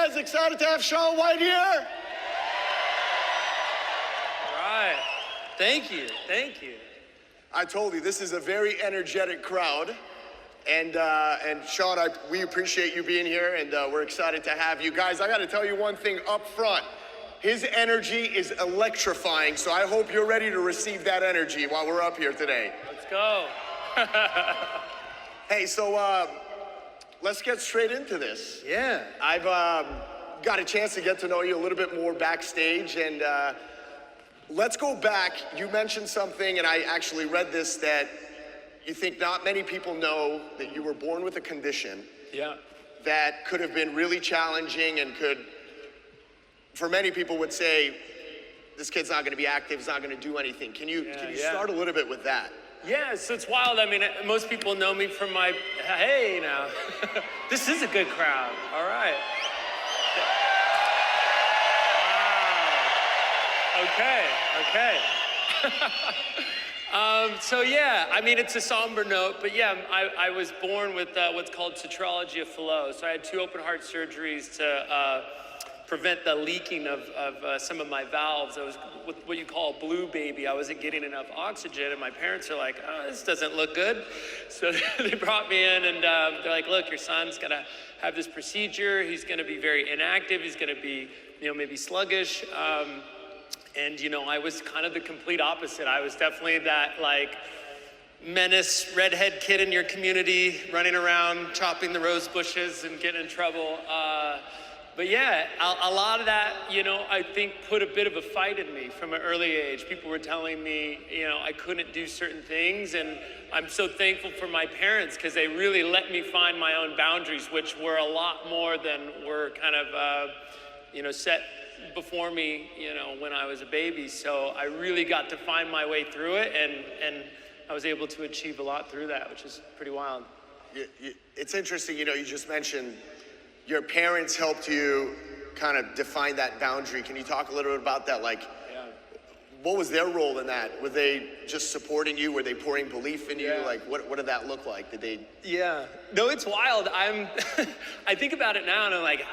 guys excited to have Shaun White here? All right. Thank you. Thank you. I told you, this is a very energetic crowd. And Shaun, we appreciate you being here, and we're excited to have you. Guys, I got to tell you one thing up front. His energy is electrifying, so I hope you're ready to receive that energy while we're up here today. Let's go. Hey, so let's get straight into this. Yeah. I've got a chance to get to know you a little bit more backstage, and let's go back. You mentioned something, and I actually read this, that you think not many people know that you were born with a condition that could have been really challenging and could, for many people would say, this kid's not gonna be active, he's not gonna do anything. Can you start a little bit with that? Yeah, so it's wild. I mean, most people know me from my, hey now, this is a good crowd. All right. Wow. Okay. So yeah, I mean, it's a somber note, but yeah, I was born with what's called tetralogy of Fallot. So I had 2 open heart surgeries to prevent the leaking of some of my valves. I was what you call a blue baby. I wasn't getting enough oxygen, and my parents are like, oh, this doesn't look good. So they brought me in, and they're like, look, your son's gonna have this procedure. He's gonna be very inactive. He's gonna be, maybe sluggish. And, I was kind of the complete opposite. I was definitely that, menace redhead kid in your community, running around, chopping the rose bushes and getting in trouble. But yeah, a lot of that, I think put a bit of a fight in me from an early age. People were telling me, I couldn't do certain things. And I'm so thankful for my parents, because they really let me find my own boundaries, which were a lot more than were kind of, set before me, when I was a baby. So I really got to find my way through it, and I was able to achieve a lot through that, which is pretty wild. It's interesting, you just mentioned your parents helped you kind of define that boundary. Can you talk a little bit about that? What was their role in that? Were they just supporting you? Were they pouring belief in you? What did that look like? Did they? Yeah, no, it's wild. I think about it now, and I'm like,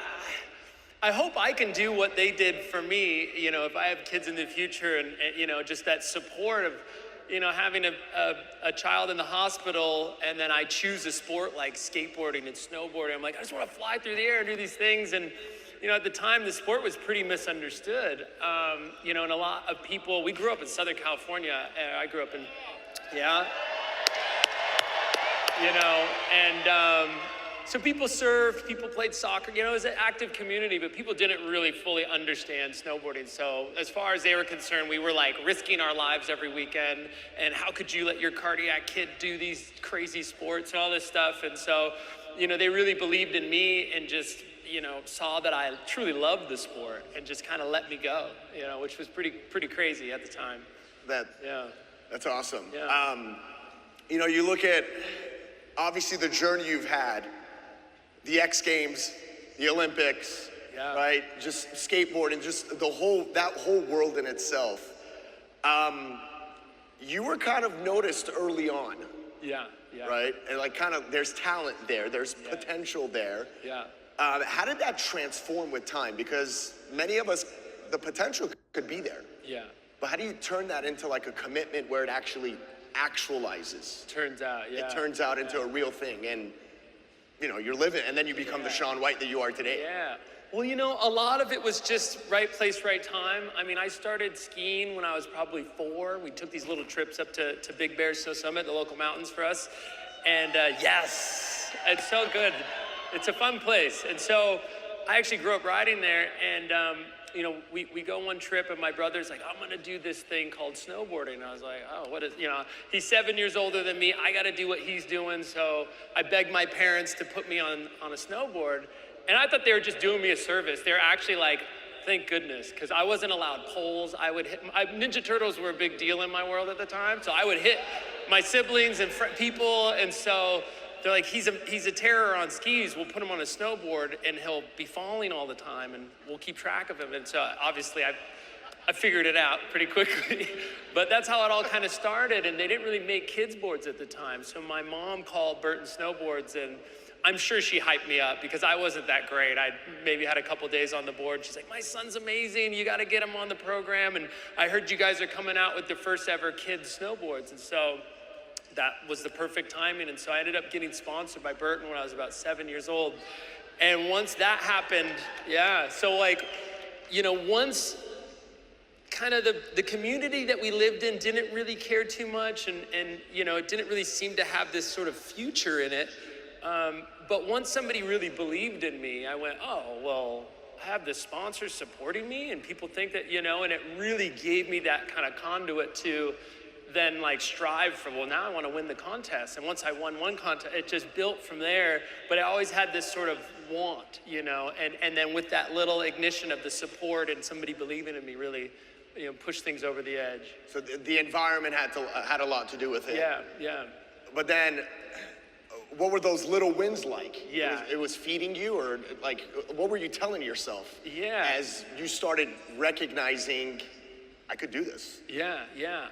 I hope I can do what they did for me, if I have kids in the future, and just that support of, having a child in the hospital, and then I choose a sport like skateboarding and snowboarding. I'm like, I just want to fly through the air and do these things. And, at the time, the sport was pretty misunderstood. And a lot of people, we grew up in Southern California. I grew up in, so people surfed, people played soccer, it was an active community, but people didn't really fully understand snowboarding. So as far as they were concerned, we were risking our lives every weekend, and how could you let your cardiac kid do these crazy sports and all this stuff? And so, they really believed in me, and just, saw that I truly loved the sport, and just kind of let me go, which was pretty crazy at the time. That's awesome. Yeah. You look at, obviously, the journey you've had, the X Games, the Olympics, right? Just skateboarding, just that whole world in itself. You were kind of noticed early on. Yeah. Right? And there's talent there, there's potential there. Yeah. How did that transform with time? Because many of us, the potential could be there. Yeah. But how do you turn that into a commitment where it actually actualizes? Turns out, It turns out into a real thing, and you're living, and then you become the Shaun White that you are today. Yeah. Well, a lot of it was just right place, right time. I mean, I started skiing when I was probably 4. We took these little trips up to Big Bear Snow Summit, the local mountains for us. And yes, it's so good. It's a fun place. And so I actually grew up riding there, and we go one trip, and my brother's like, I'm gonna do this thing called snowboarding. And I was like, oh, what is, he's 7 years older than me. I gotta do what he's doing. So I begged my parents to put me on a snowboard. And I thought they were just doing me a service. They're actually like, thank goodness, because I wasn't allowed poles. I would hit, Ninja Turtles were a big deal in my world at the time. So I would hit my siblings and people. And so they're like, he's a terror on skis. We'll put him on a snowboard, and he'll be falling all the time, and we'll keep track of him. And so obviously I figured it out pretty quickly. But that's how it all kind of started. And they didn't really make kids boards at the time. So my mom called Burton Snowboards, and I'm sure she hyped me up because I wasn't that great. I maybe had a couple days on the board. She's like, my son's amazing. You got to get him on the program. And I heard you guys are coming out with the first ever kids snowboards. And so that was the perfect timing. And so I ended up getting sponsored by Burton when I was about 7 years old. And once that happened, yeah. So like, you know, once kind of the community that we lived in didn't really care too much. And you know, it didn't really seem to have this sort of future in it. But once somebody really believed in me, I went, oh, well, I have this sponsor supporting me and people think that, you know, and it really gave me that kind of conduit to then like strive for, well, now I want to win the contest. And once I won one contest, it just built from there. But I always had this sort of want, you know, and then with that little ignition of the support and somebody believing in me really, you know, push things over the edge. So the environment had a lot to do with it. Yeah, yeah. But then, what were those little wins like? Yeah. It was feeding you, or like, what were you telling yourself? Yeah. As you started recognizing, I could do this. Yeah, yeah.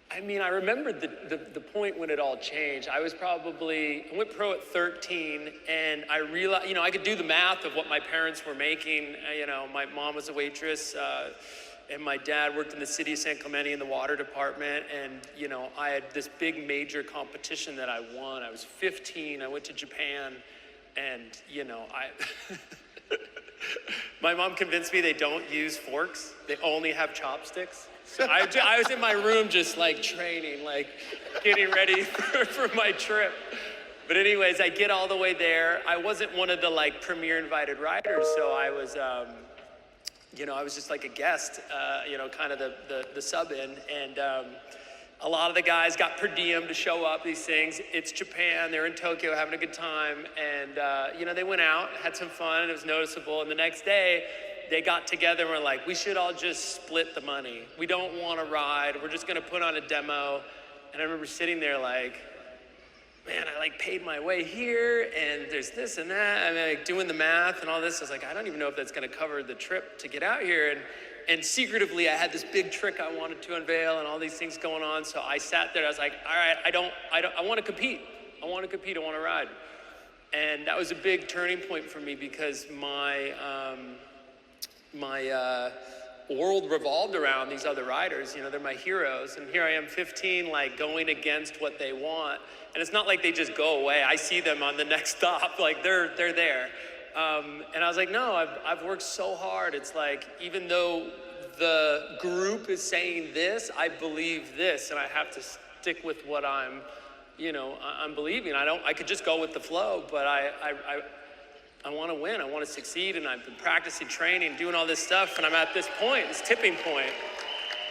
I mean, I remember the point when it all changed. I went pro at 13, and I realized, you know, I could do the math of what my parents were making. You know, my mom was a waitress, and my dad worked in the city of San Clemente in the water department. And, you know, I had this big major competition that I won. I was 15, I went to Japan, and, you know, my mom convinced me they don't use forks. They only have chopsticks. So I was in my room just like training, like getting ready for my trip. But anyways, I get all the way there. I wasn't one of the like premier invited riders, so I was, you know, I was just like a guest, you know, kind of the sub in. And a lot of the guys got per diem to show up, these things. It's Japan, they're in Tokyo having a good time. And, you know, they went out, had some fun, and it was noticeable. And the next day, they got together and were like, we should all just split the money. We don't want to ride. We're just going to put on a demo. And I remember sitting there like, man, I like paid my way here and there's this and that. I mean, like doing the math and all this. I was like, I don't even know if that's going to cover the trip to get out here. And secretively, I had this big trick I wanted to unveil and all these things going on. So I sat there. I was like, all right, I want to compete. I want to compete. I want to ride. And that was a big turning point for me because my world revolved around these other riders. You know, they're my heroes. And here I am 15, like going against what they want. And it's not like they just go away. I see them on the next stop, like they're there. And I was like, no, I've worked so hard. It's like, even though the group is saying this, I believe this, and I have to stick with what I'm believing. I could just go with the flow, but I want to win. I want to succeed, and I've been practicing, training, doing all this stuff, and I'm at this point, this tipping point.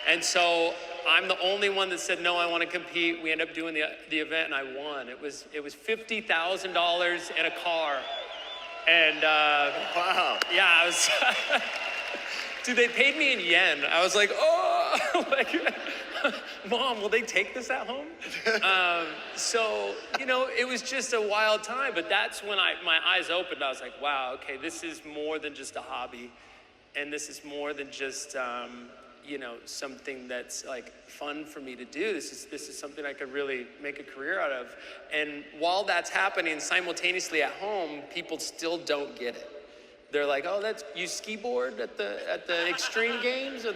And so I'm the only one that said, no, I want to compete. We end up doing the event, and I won. It was $50,000 in a car. And wow. Yeah, I was, dude, they paid me in yen. I was like, oh, like, Mom, will they take this at home? So, you know, it was just a wild time, but that's when my eyes opened. I was like, wow, okay, this is more than just a hobby. And this is more than just, you know, something that's like fun for me to do. This is something I could really make a career out of. And while that's happening simultaneously at home, people still don't get it. They're like, oh, you ski board at the extreme games or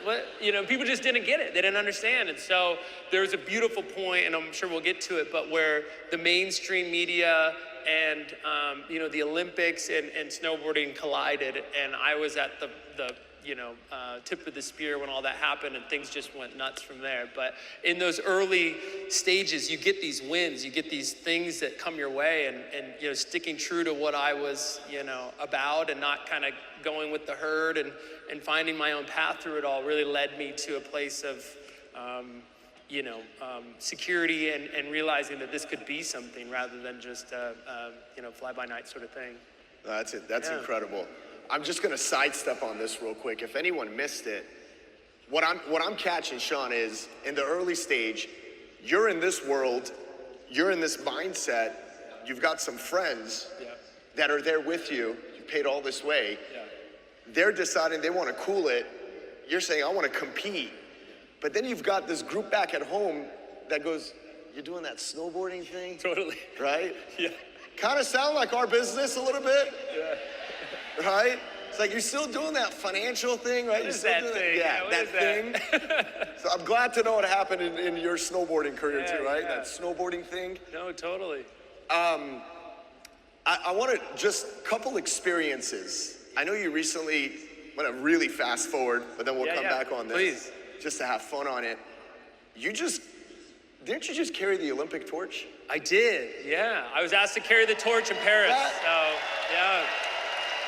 what? You know, people just didn't get it. They didn't understand. And so there was a beautiful point, and I'm sure we'll get to it, but where the mainstream media and, you know, the Olympics and snowboarding collided, and I was at the you know, tip of the spear when all that happened, and things just went nuts from there. But in those early stages, you get these wins, you get these things that come your way, and you know, sticking true to what I was, you know, about, and not kind of going with the herd, and finding my own path through it all really led me to a place of, you know, security and realizing that this could be something rather than just, you know, fly-by-night sort of thing. That's it. That's incredible. I'm just going to sidestep on this real quick. If anyone missed it, what I'm catching, Shaun, is in the early stage, you're in this world, you're in this mindset, you've got some friends that are there with you, you paid all this way, they're deciding they want to cool it, you're saying, I want to compete. But then you've got this group back at home that goes, you're doing that snowboarding thing? Totally. Right? Yeah. kind of sound like our business a little bit, right? It's like you're still doing that financial thing, right? What is that thing? Yeah, What that is thing. So I'm glad to know what happened in your snowboarding career too, right? Yeah. That snowboarding thing. No, totally. I want to just couple experiences. I know you recently, I'm gonna really fast forward, but then we'll come back on this. Please. Just to have fun on it. Didn't you just carry the Olympic torch? I did, yeah. I was asked to carry the torch in Paris, so yeah.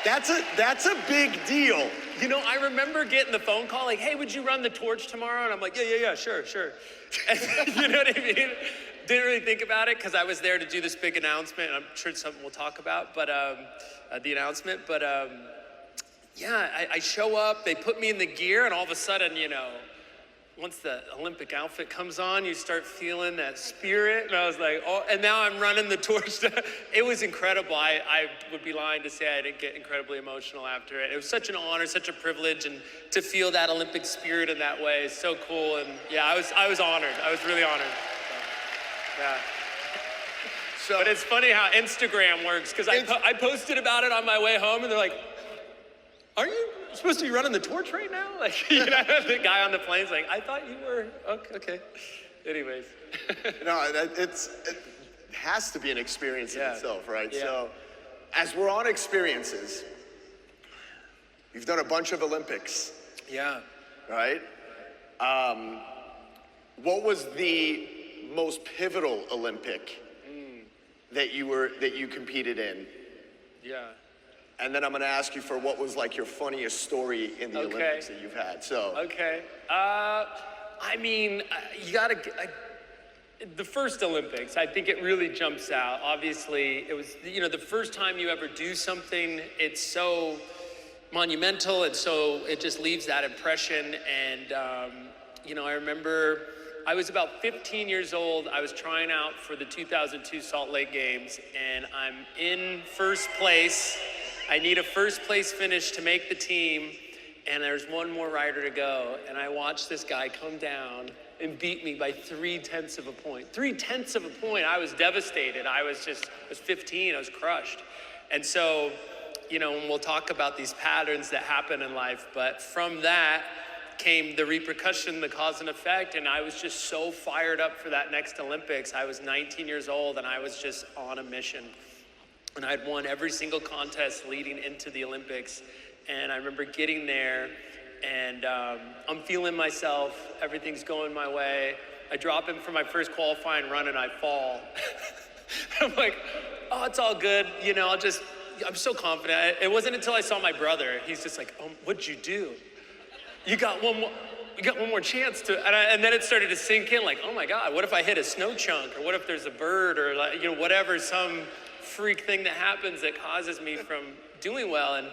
That's a big deal. You know, I remember getting the phone call like, hey, would you run the torch tomorrow? And I'm like, yeah, sure. And, you know what I mean? Didn't really think about it because I was there to do this big announcement. And I'm sure it's something we'll talk about, but the announcement. But yeah, I show up, they put me in the gear, and all of a sudden, you know, once the Olympic outfit comes on, you start feeling that spirit. And I was like, oh, and now I'm running the torch. It was incredible. I would be lying to say I didn't get incredibly emotional after it. It was such an honor, such a privilege, and to feel that Olympic spirit in that way is so cool. And yeah, I was honored. I was really honored. So, yeah. But it's funny how Instagram works, because I posted about it on my way home, and they're like, aren't you supposed to be running the torch right now? Like, you know, the guy on the plane's like, I thought you were, okay. Anyways. No, it has to be an experience in itself, right? Yeah. So, as we're on experiences, you've done a bunch of Olympics, Yeah. right? What was the most pivotal Olympic that you competed in? Yeah. And then I'm gonna ask you for what was like your funniest story in the Olympics that you've had. So. Okay. I mean, you gotta, the first Olympics, I think it really jumps out. Obviously, it was, you know, the first time you ever do something, it's so monumental, and so it just leaves that impression. And, you know, I remember I was about 15 years old. I was trying out for the 2002 Salt Lake Games, and I'm in first place. I need a first place finish to make the team, and there's one more rider to go, and I watched this guy come down and beat me by 0.3 of a point. 0.3 of a point. I was devastated. I was 15, I was crushed. And so, you know, and we'll talk about these patterns that happen in life, but from that came the repercussion, the cause and effect, and I was just so fired up for that next Olympics. I was 19 years old, and I was just on a mission. And I'd won every single contest leading into the Olympics. And I remember getting there, and I'm feeling myself. Everything's going my way. I drop in for my first qualifying run, and I fall. I'm like, oh, it's all good. You know, I'm so confident. It wasn't until I saw my brother. He's just like, oh, what'd you do? You got one more chance to, and then it started to sink in, like, oh my God, what if I hit a snow chunk? Or what if there's a bird, or like, you know, whatever, some freak thing that happens that causes me from doing well. And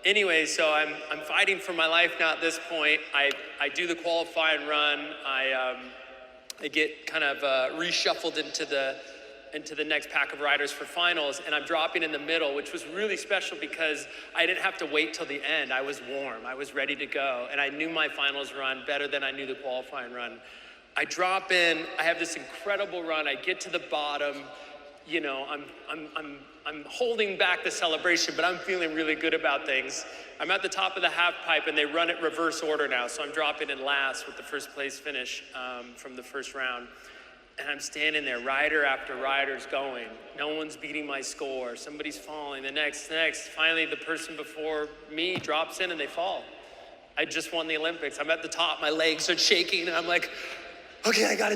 anyway, so I'm fighting for my life now at this point. I do the qualifying run. I get kind of reshuffled into the next pack of riders for finals, and I'm dropping in the middle, which was really special because I didn't have to wait till the end. I was warm, I was ready to go, and I knew my finals run better than I knew the qualifying run. I drop in, I have this incredible run, I get to the bottom, you know, I'm holding back the celebration, but I'm feeling really good about things. I'm at the top of the half pipe, and they run it reverse order now, so I'm dropping in last with the first place finish from the first round. And I'm standing there, rider after rider's going. No one's beating my score. Somebody's falling. The next. Finally, the person before me drops in and they fall. I just won the Olympics. I'm at the top. My legs are shaking. And I'm like, okay, I gotta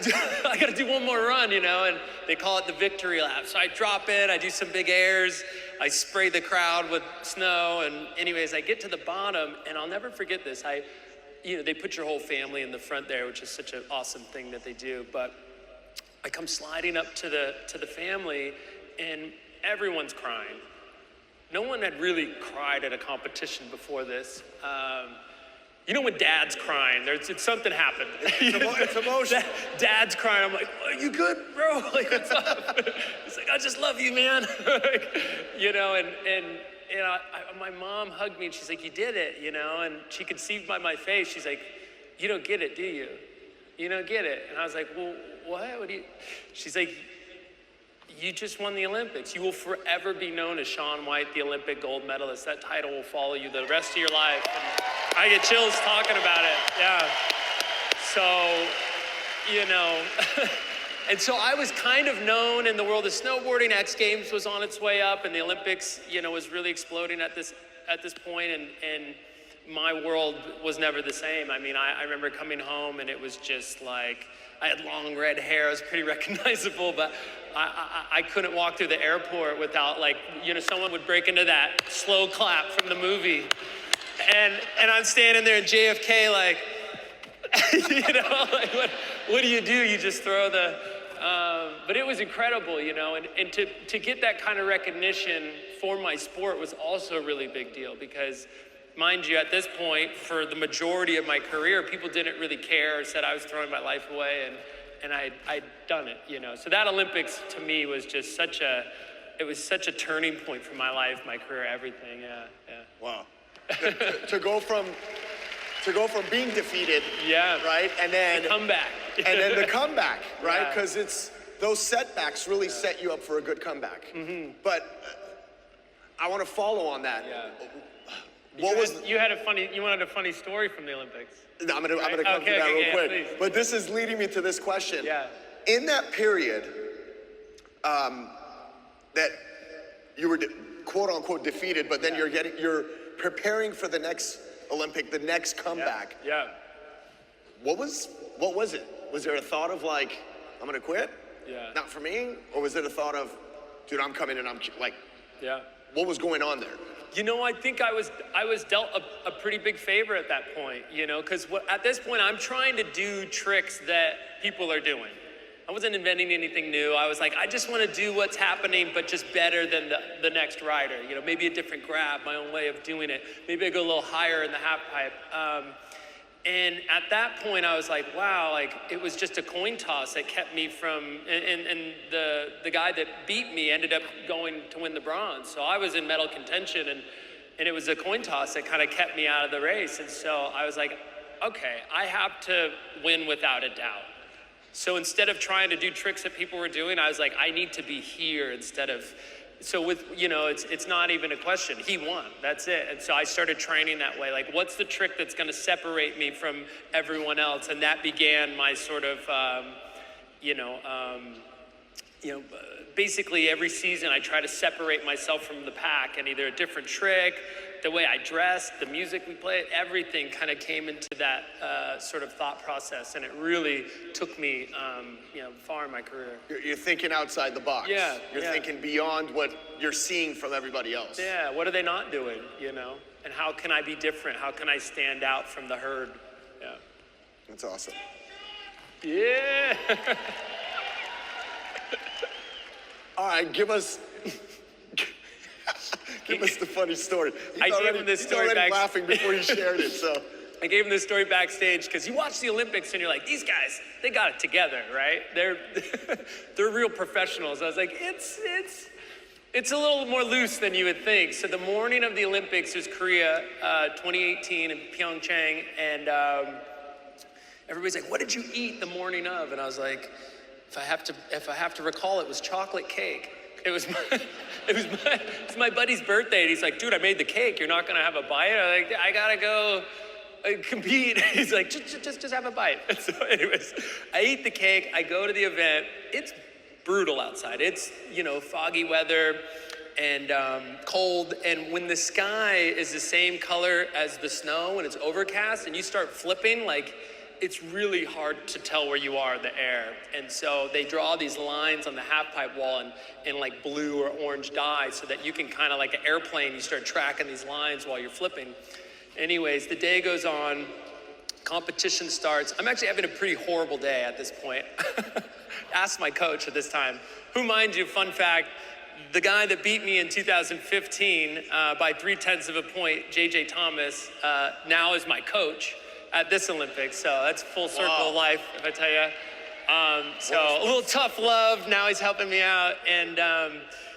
do one more run, you know? And they call it the victory lap. So I drop in. I do some big airs. I spray the crowd with snow. And anyways, I get to the bottom, and I'll never forget this. You know, they put your whole family in the front there, which is such an awesome thing that they do. But I come sliding up to the family, and everyone's crying. No one had really cried at a competition before this. You know when dad's crying, it's something happened. It's emotional. Dad's crying. I'm like, are you good, bro? Like, what's up? He's like, I just love you, man. You know, and you know, my mom hugged me, and she's like, you did it, you know? And she could see by my face, she's like, you don't get it, do you? You don't get it. And I was like, well, what do you? She's like, you just won the Olympics. You will forever be known as Shaun White, the Olympic gold medalist. That title will follow you the rest of your life. And I get chills talking about it, yeah. So, you know, and so I was kind of known in the world of snowboarding. X Games was on its way up, and the Olympics, you know, was really exploding at this point, and my world was never the same. I mean, I remember coming home, and it was just like, I had long red hair. I was pretty recognizable, but I couldn't walk through the airport without, like, you know, someone would break into that slow clap from the movie. And I'm standing there in JFK, like, you know, like, what do? You just throw the, but it was incredible, you know, and to get that kind of recognition for my sport was also a really big deal, because mind you, at this point, for the majority of my career, people didn't really care or said I was throwing my life away, and I'd done it, you know. So that Olympics to me was just such a turning point for my life, my career, everything, yeah. Wow. to go from being defeated, yeah, right, and then the comeback, and then the comeback, right, Yeah. because it's those setbacks really set you up for a good comeback. Mm-hmm. But I want to follow on that. Yeah. You wanted a funny story from the Olympics? No, I'm gonna come to that real quick. Please. But this is leading me to this question. Yeah. In that period, that you were quote unquote defeated, but then you're preparing for the next Olympic, the next comeback. Yeah. What was it? Was there a thought of like, I'm gonna quit? Yeah. Not for me? Or was it a thought of, dude, I'm coming and I'm like, Yeah. what was going on there? You know, I think I was dealt a pretty big favor at that point, you know, because at this point I'm trying to do tricks that people are doing. I wasn't inventing anything new. I was like, I just want to do what's happening, but just better than the next rider. You know, maybe a different grab, my own way of doing it. Maybe I go a little higher in the half pipe. And at that point, I was like, wow, like it was just a coin toss that kept me from, and the guy that beat me ended up going to win the bronze. So I was in medal contention, and it was a coin toss that kind of kept me out of the race. And so I was like, okay, I have to win without a doubt. So instead of trying to do tricks that people were doing, I was like, I need to be here instead of, so with, you know, it's not even a question. He won, that's it. And so I started training that way. Like, what's the trick that's gonna separate me from everyone else? And that began my sort of, basically every season I try to separate myself from the pack, and either a different trick, the way I dressed, the music we played, everything kind of came into that sort of thought process, and it really took me, far in my career. You're thinking outside the box. Yeah. You're thinking beyond what you're seeing from everybody else. Yeah, what are they not doing, you know? And how can I be different? How can I stand out from the herd? Yeah. That's awesome. Yeah. All right, give us the funny story. I gave him this story He's already back. laughing before you shared it, so. I gave him this story backstage because you watch the Olympics and you're like, these guys, they got it together, right? They're real professionals. I was like, it's a little more loose than you would think. So the morning of the Olympics was Korea 2018 in Pyeongchang, and everybody's like, what did you eat the morning of? And I was like, if I have to recall, it was chocolate cake. It was my buddy's birthday, and he's like, dude, I made the cake. You're not gonna have a bite? I'm like, I gotta go compete. He's like, just have a bite. And so anyways, I eat the cake, I go to the event. It's brutal outside. It's, foggy weather and cold. And when the sky is the same color as the snow and it's overcast and you start flipping, like, it's really hard to tell where you are in the air. And so they draw these lines on the half pipe wall in like blue or orange dye so that you can kind of like an airplane, you start tracking these lines while you're flipping. Anyways, the day goes on, competition starts. I'm actually having a pretty horrible day at this point. Ask my coach at this time, who, mind you, fun fact, the guy that beat me in 2015 by 0.3 of a point, JJ Thomas, now is my coach at this Olympics. So that's full circle of life, if I tell you. So a little tough love, now he's helping me out. And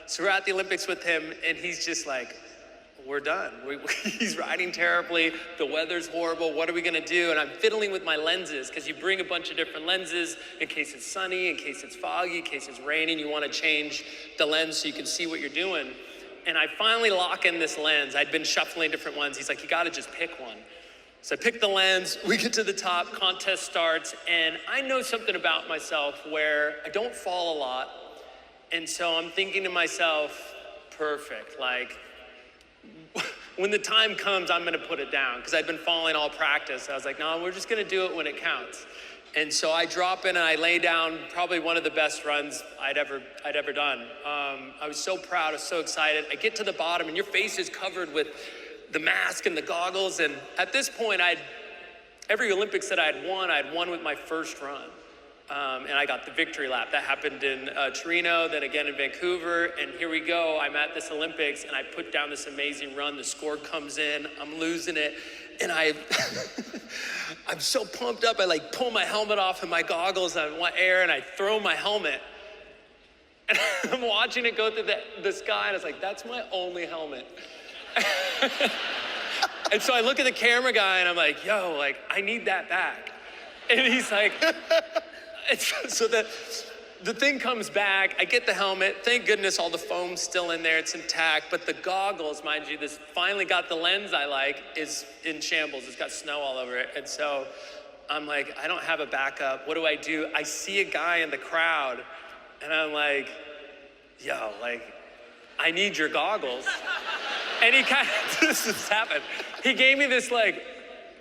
so we're at the Olympics with him, and he's just like, we're done. He's riding terribly. The weather's horrible. What are we gonna do? And I'm fiddling with my lenses because you bring a bunch of different lenses in case it's sunny, in case it's foggy, in case it's raining. You want to change the lens so you can see what you're doing. And I finally lock in this lens. I'd been shuffling different ones. He's like, you got to just pick one. So I pick the lens. We get to the top. Contest starts. And I know something about myself where I don't fall a lot. And so I'm thinking to myself, perfect. Like, when the time comes, I'm gonna put it down, because I'd been falling all practice. I was like, no, we're just gonna do it when it counts. And so I drop in and I lay down probably one of the best runs I'd ever done. I was so proud, I was so excited. I get to the bottom and your face is covered with the mask and the goggles. And at this point, every Olympics that I'd won with my first run. And I got the victory lap. That happened in Torino, then again in Vancouver, and here we go. I'm at this Olympics, and I put down this amazing run. The score comes in, I'm losing it, and I'm so pumped up. I like pull my helmet off and my goggles, I want air, and I throw my helmet. And I'm watching it go through the sky, and I was like, that's my only helmet. And so I look at the camera guy, and I'm like, yo, like, I need that back. And he's like, so the thing comes back, I get the helmet, thank goodness all the foam's still in there, it's intact, but the goggles, mind you, this finally got the lens I like, is in shambles, it's got snow all over it. And so I'm like, I don't have a backup, what do? I see a guy in the crowd, and I'm like, yo, like, I need your goggles. And he kind of, this has happened. He gave me this like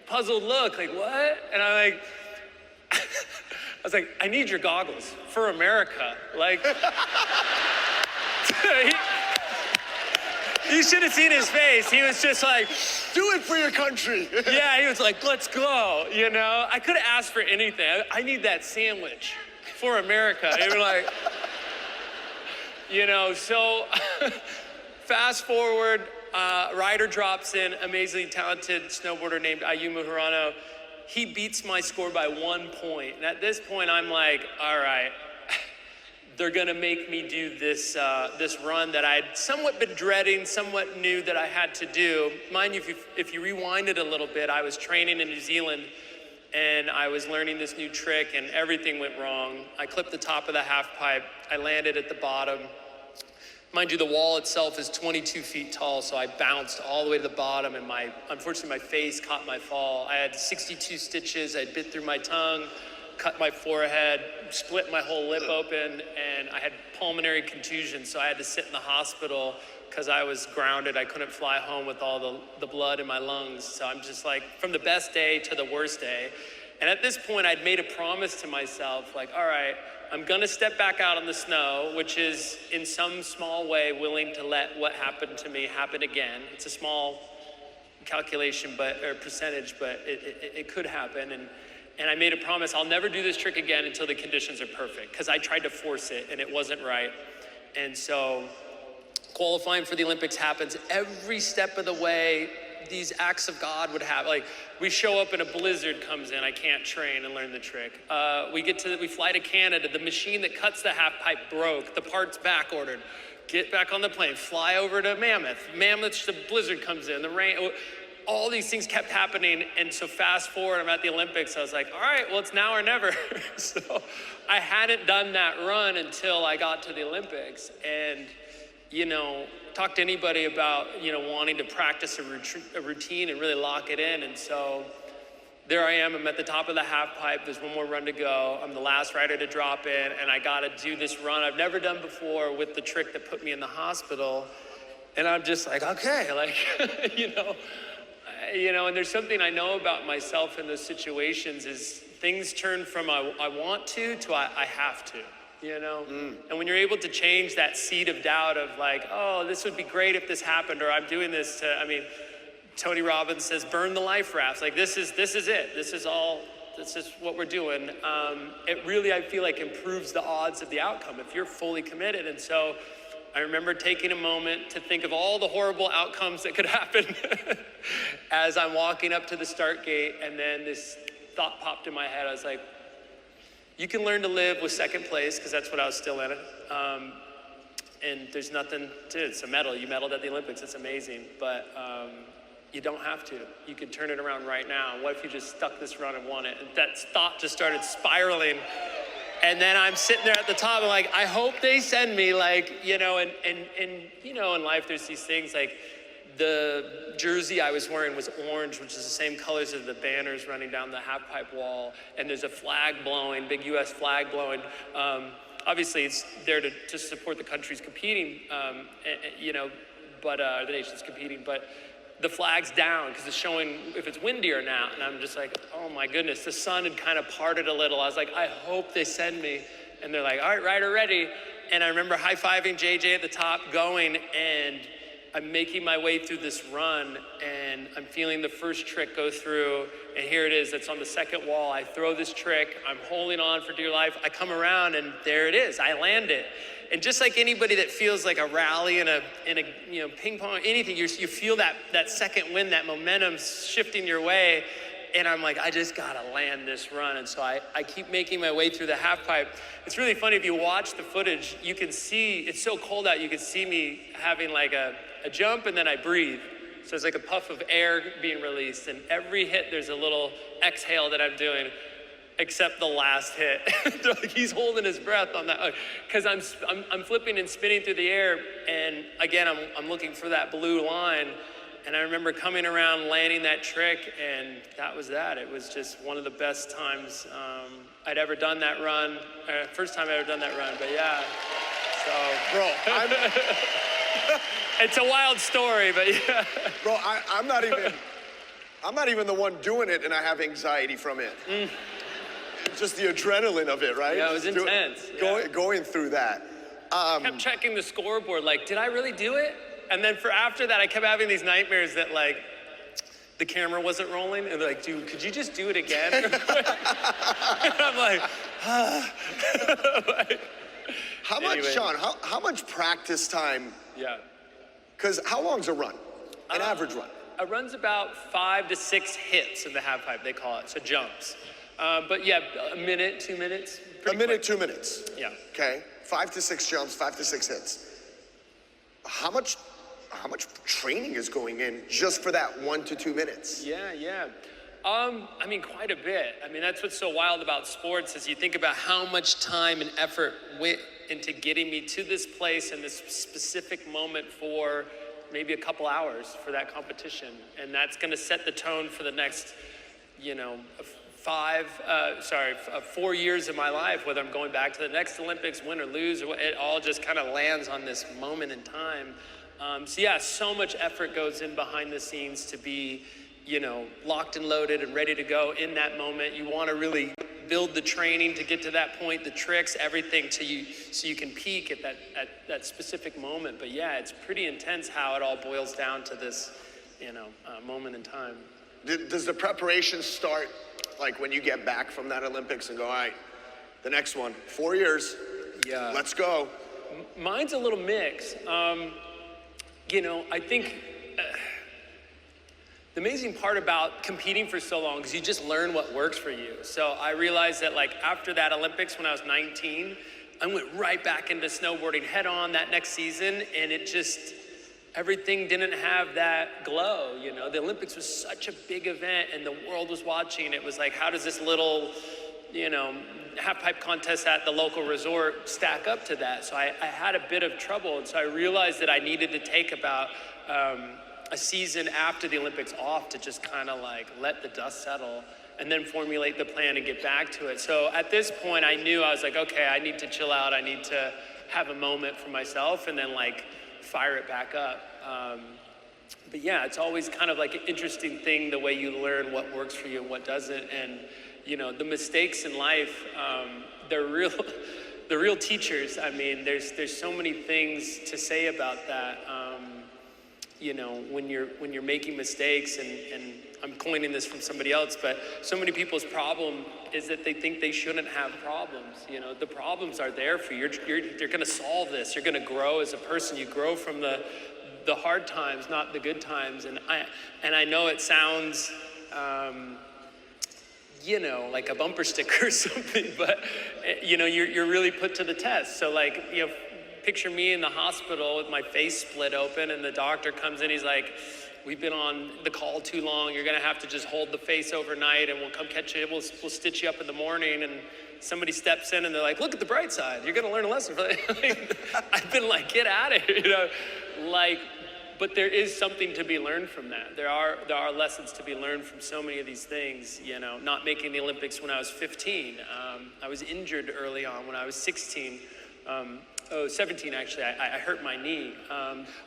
puzzled look, like, what? And I'm like, I was like, I need your goggles for America. Like, you should have seen his face. He was just like, do it for your country. yeah, he was like, let's go, you know? I could have asked for anything. I need that sandwich for America. And you're like, you know, so fast forward, rider drops in, amazingly talented snowboarder named Ayumu Hirano. He beats my score by 1 point. And at this point, I'm like, all right, they're gonna make me do this run that I'd somewhat been dreading, somewhat knew that I had to do. Mind you, if you rewind it a little bit, I was training in New Zealand and I was learning this new trick and everything went wrong. I clipped the top of the half pipe, I landed at the bottom. Mind you, the wall itself is 22 feet tall, so I bounced all the way to the bottom, and unfortunately my face caught my fall. I had 62 stitches, I bit through my tongue, cut my forehead, split my whole lip open, and I had pulmonary contusion, so I had to sit in the hospital because I was grounded. I couldn't fly home with all the blood in my lungs. So I'm just like, from the best day to the worst day. And at this point, I'd made a promise to myself, like, all right, I'm gonna step back out on the snow, which is in some small way willing to let what happened to me happen again. It's a small calculation, or percentage, but it could happen. And I made a promise, I'll never do this trick again until the conditions are perfect, because I tried to force it and it wasn't right. And so qualifying for the Olympics happens. Every step of the way, these acts of God would have, like, we show up and a blizzard comes in, I can't train and learn the trick. We fly to Canada, the machine that cuts the half pipe broke, the part's back ordered. Get back on the plane, fly over to Mammoth, the blizzard comes in, the rain, all these things kept happening. And so fast forward, I'm at the Olympics, I was like, all right, well, it's now or never. So I hadn't done that run until I got to the Olympics. And, you know, talk to anybody about, you know, wanting to practice a routine and really lock it in. And so there I am, I'm at the top of the half pipe, there's one more run to go. I'm the last rider to drop in, and I gotta do this run I've never done before with the trick that put me in the hospital. And I'm just like, okay, like, you know, and there's something I know about myself in those situations is things turn from I want to I have to. You know? And when you're able to change that seed of doubt of like, oh, this would be great if this happened, or I'm doing this to, I mean, Tony Robbins says, burn the life rafts. Like, this is it. This is what we're doing. It really, I feel like, improves the odds of the outcome if you're fully committed. And so I remember taking a moment to think of all the horrible outcomes that could happen as I'm walking up to the start gate, and then this thought popped in my head. I was like, you can learn to live with second place, because that's what I was still in. and there's nothing to it. It's a medal. You medaled at the Olympics. It's amazing. But you don't have to. You can turn it around right now. What if you just stuck this run and won it? And that thought just started spiraling. And then I'm sitting there at the top and like, I hope they send me, like, you know, and you know, in life there's these things like the jersey I was wearing was orange, which is the same colors as the banners running down the half pipe wall. And there's a flag blowing, big US flag blowing. Obviously it's there to support the countries competing, you know, but the nations competing, but the flag's down because it's showing if it's windy or not. And I'm just like, oh my goodness, the sun had kind of parted a little. I was like, I hope they send me. And they're like, all right, rider ready. And I remember high-fiving JJ at the top going, and I'm making my way through this run, and I'm feeling the first trick go through, and here it is, it's on the second wall. I throw this trick, I'm holding on for dear life. I come around, and there it is, I land it. And just like anybody that feels like a rally in a you know, ping pong, anything, you feel that second wind, that momentum shifting your way. And I'm like, I just gotta land this run. And so I keep making my way through the half pipe. It's really funny, if you watch the footage, you can see, it's so cold out, you can see me having like a jump and then I breathe. So it's like a puff of air being released. And every hit, there's a little exhale that I'm doing, except the last hit. Like he's holding his breath on that, because I'm flipping and spinning through the air, and again I'm looking for that blue line, and I remember coming around, landing that trick, and that was that. It was just one of the best times I'd ever done that run. First time I ever done that run, but yeah. So, bro, it's a wild story, but yeah. Bro, I'm not even the one doing it, and I have anxiety from it. Just the adrenaline of it, right? Yeah, it was intense. Going through that. Kept checking the scoreboard, like, did I really do it? And then for after that, I kept having these nightmares that like the camera wasn't rolling, and they're like, dude, could you just do it again? And I'm like, How much, Shaun, how much practice time? Yeah. Because how long's a run? An average run? A run's about 5 to 6 hits in the half pipe, they call it, so jumps. But yeah, a minute, 2 minutes. A minute, 2 minutes. Yeah. Okay, 5 to 6 jumps, 5 to 6 hits. How much training is going in just for that 1 to 2 minutes? Yeah. I mean, quite a bit. I mean, that's what's so wild about sports is you think about how much time and effort went into getting me to this place and this specific moment for maybe a couple hours for that competition. And that's gonna set the tone for the next, you know, 4 years of my life, whether I'm going back to the next Olympics, win or lose, it all just kind of lands on this moment in time. So yeah, so much effort goes in behind the scenes to be, you know, locked and loaded and ready to go in that moment. You want to really build the training to get to that point, the tricks, everything so you can peak at that specific moment. But yeah, it's pretty intense how it all boils down to this, you know, moment in time. Does the preparation start like when you get back from that Olympics and go, all right, the next one, 4 years, yeah, let's go? Mine's a little mixed. You know, I think the amazing part about competing for so long is you just learn what works for you. So I realized that like after that Olympics when I was 19, I went right back into snowboarding head on that next season, and it just, everything didn't have that glow, you know? The Olympics was such a big event and the world was watching. It was like, how does this little, you know, half pipe contest at the local resort stack up to that? So I had a bit of trouble. And so I realized that I needed to take about a season after the Olympics off to just kind of like let the dust settle and then formulate the plan and get back to it. So at this point I knew, I was like, okay, I need to chill out. I need to have a moment for myself and then like fire it back up. But yeah, it's always kind of like an interesting thing, the way you learn what works for you and what doesn't. And you know, the mistakes in life, they're real teachers. I mean, there's so many things to say about that. You know, when you're making mistakes, and I'm coining this from somebody else, but so many people's problem is that they think they shouldn't have problems. You know, the problems are there for you. You're gonna solve this. You're gonna grow as a person. You grow from the hard times, not the good times. And I know it sounds, you know, like a bumper sticker or something, but you know, you're really put to the test. So like, you know, picture me in the hospital with my face split open, and the doctor comes in, he's like, we've been on the call too long. You're gonna have to just hold the face overnight, and we'll come catch you. We'll stitch you up in the morning. And somebody steps in, and they're like, look at the bright side. You're gonna learn a lesson. Like, I've been like, get out of here, you know, like. But there is something to be learned from that. There are lessons to be learned from so many of these things. You know, not making the Olympics when I was 15. I was injured early on when I was 16. 17 actually, I hurt my knee.